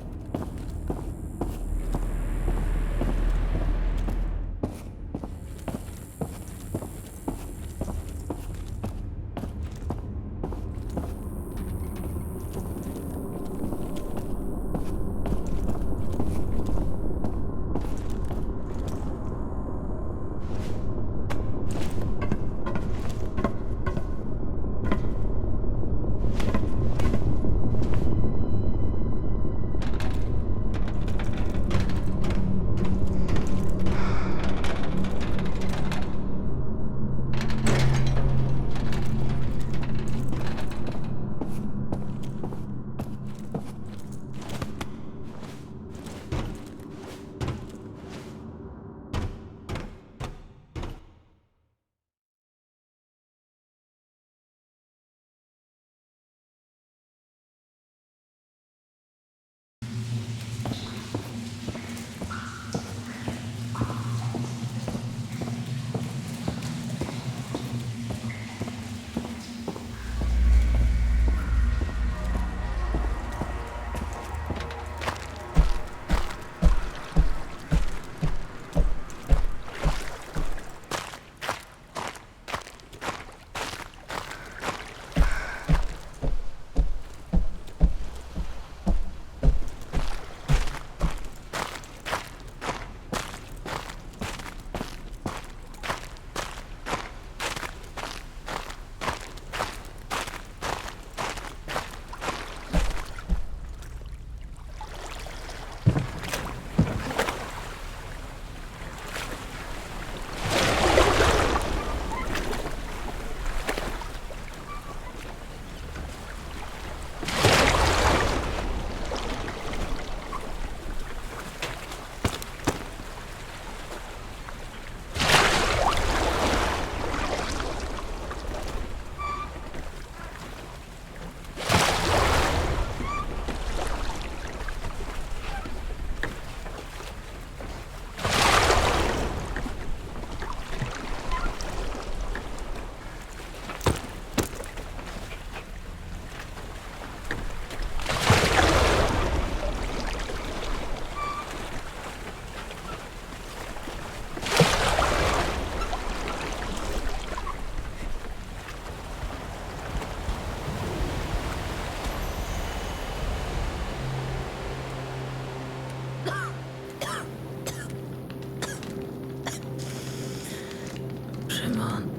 Szymon.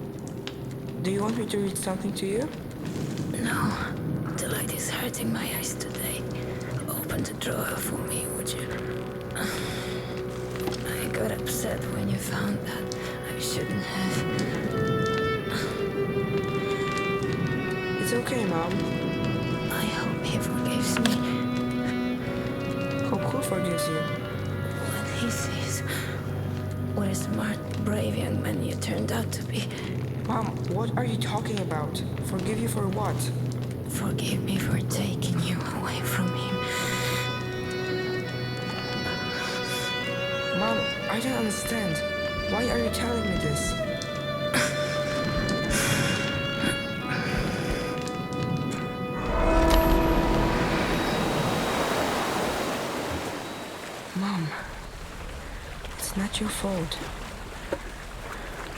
Do you want me to read something to you? No, the light is hurting my eyes today. Open the drawer for me, would you? I got upset when you found that. I shouldn't have. It's okay, Mom. I hope he forgives me Hope who forgives you? when he sees what a smart, brave young man you turned out to be. Mom, what are you talking about? Forgive you for what? Forgive me for taking you away from him. Mom, I don't understand. Why are you telling me this? Mom, it's not your fault.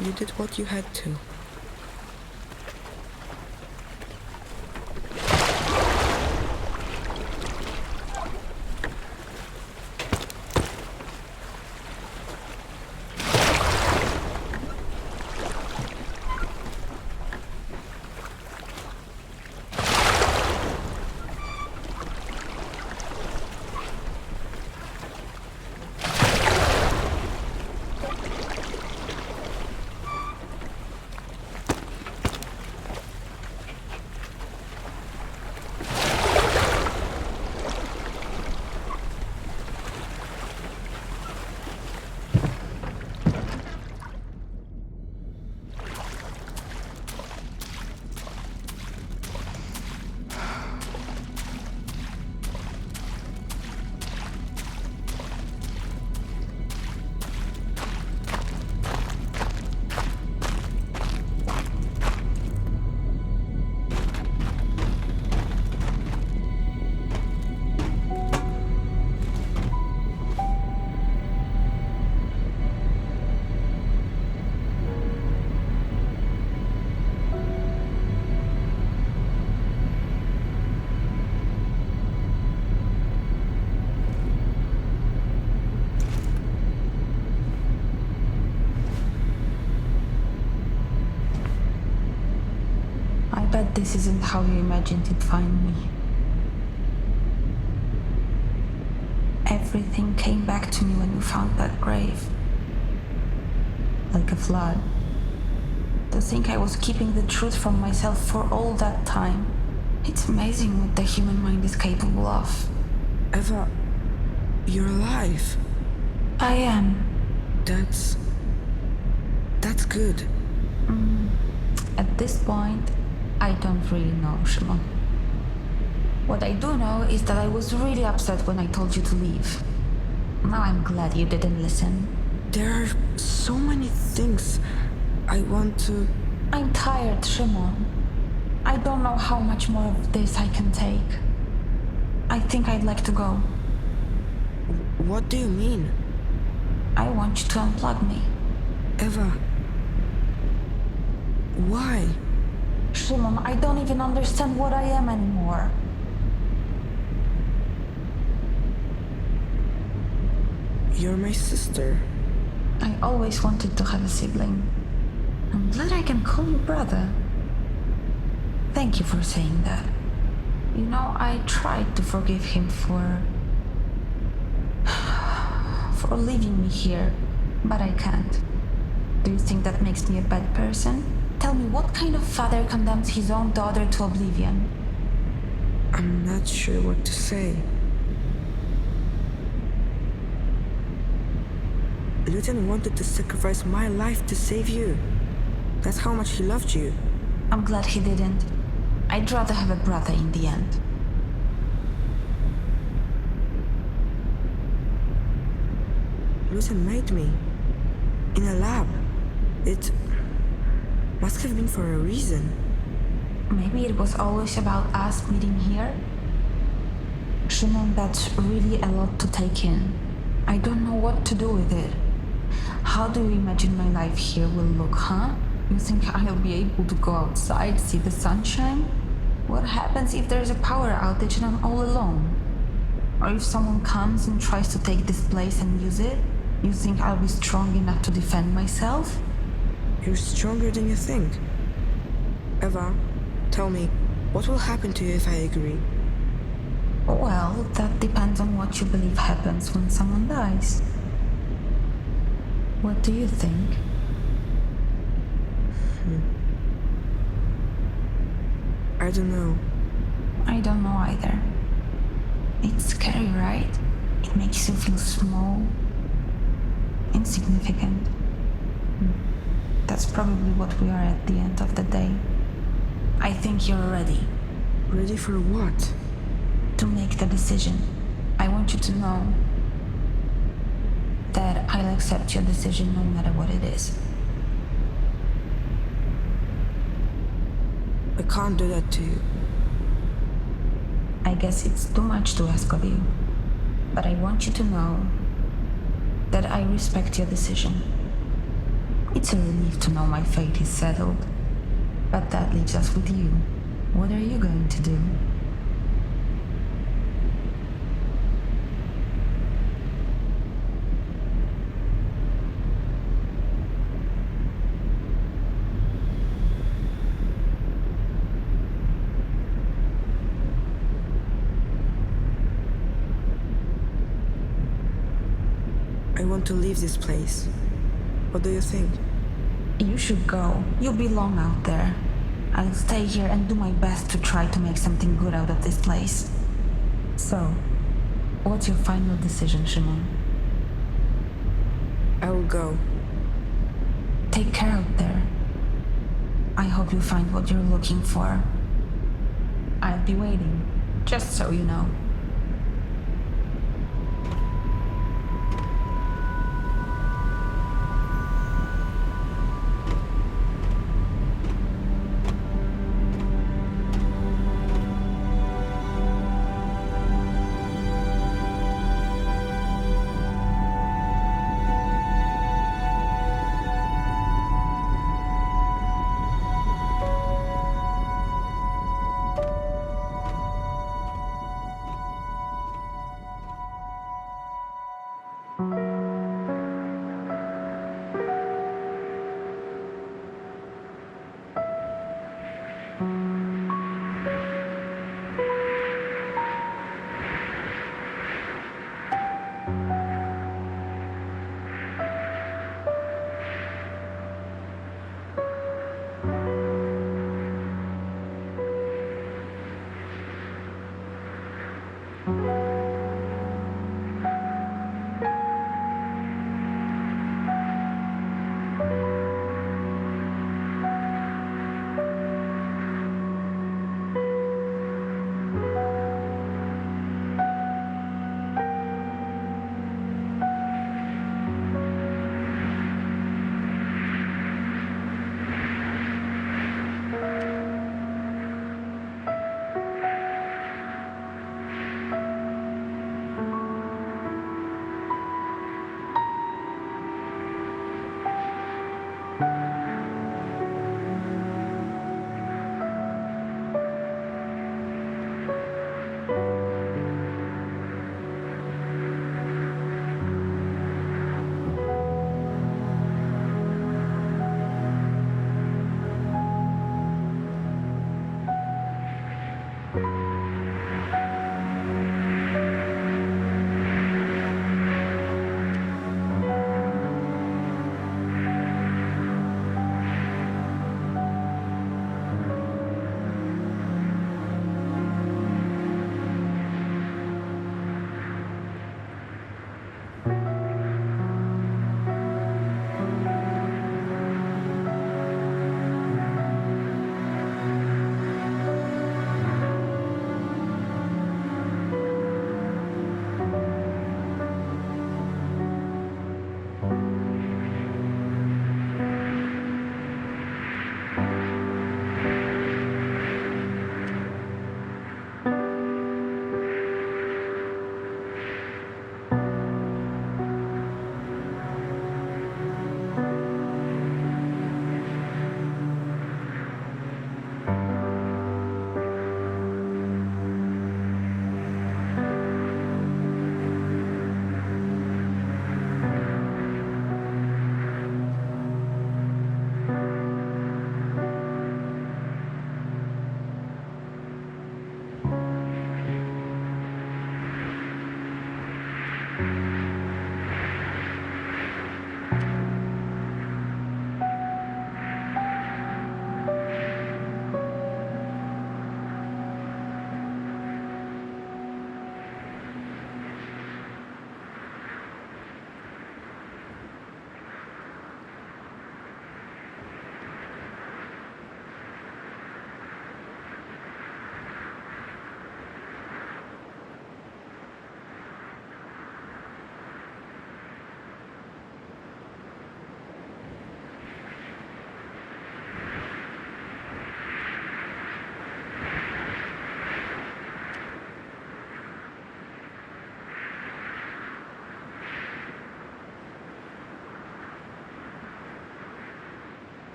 You did what you had to. But this isn't how you imagined it'd find me. Everything came back to me when you found that grave. Like a flood. To think I was keeping the truth from myself for all that time. It's amazing what the human mind is capable of. Eva, you're alive. I am. That's good. At this point, I don't really know, Szymon. What I do know is that I was really upset when I told you to leave. Now I'm glad you didn't listen. There are so many things I want to... I'm tired, Szymon. I don't know how much more of this I can take. I think I'd like to go. What do you mean? I want you to unplug me. Eva... Why? Szymon, I don't even understand what I am anymore. You're my sister. I always wanted to have a sibling. I'm glad I can call you brother. Thank you for saying that. You know, I tried to forgive him for leaving me here, but I can't. Do you think that makes me a bad person? Tell me, what kind of father condemns his own daughter to oblivion? I'm not sure what to say. Luton wanted to sacrifice my life to save you. That's how much he loved you. I'm glad he didn't. I'd rather have a brother in the end. Luton made me. In a lab. It must have been for a reason. Maybe it was always about us meeting here? Szymon, that's really a lot to take in. I don't know what to do with it. How do you imagine my life here will look, huh? You think I'll be able to go outside, see the sunshine? What happens if there's a power outage and I'm all alone? Or if someone comes and tries to take this place and use it? You think I'll be strong enough to defend myself? You're stronger than you think. Eva, tell me, what will happen to you if I agree? Well, that depends on what you believe happens when someone dies. What do you think? I don't know. I don't know either. It's scary, right? It makes you feel small, insignificant. That's probably what we are at the end of the day. I think you're ready Ready for what? to make the decision. I want you to know that I'll accept your decision no matter what it is. I can't do that to you. I guess it's too much to ask of you, but I want you to know that I respect your decision. It's a relief to know my fate is settled, but that leaves us with you. What are you going to do? I want to leave this place. What do you think? You should go. You belong out there. I'll stay here and do my best to try to make something good out of this place. So, what's your final decision, Szymon? I will go. Take care out there. I hope you find what you're looking for. I'll be waiting, just so you know.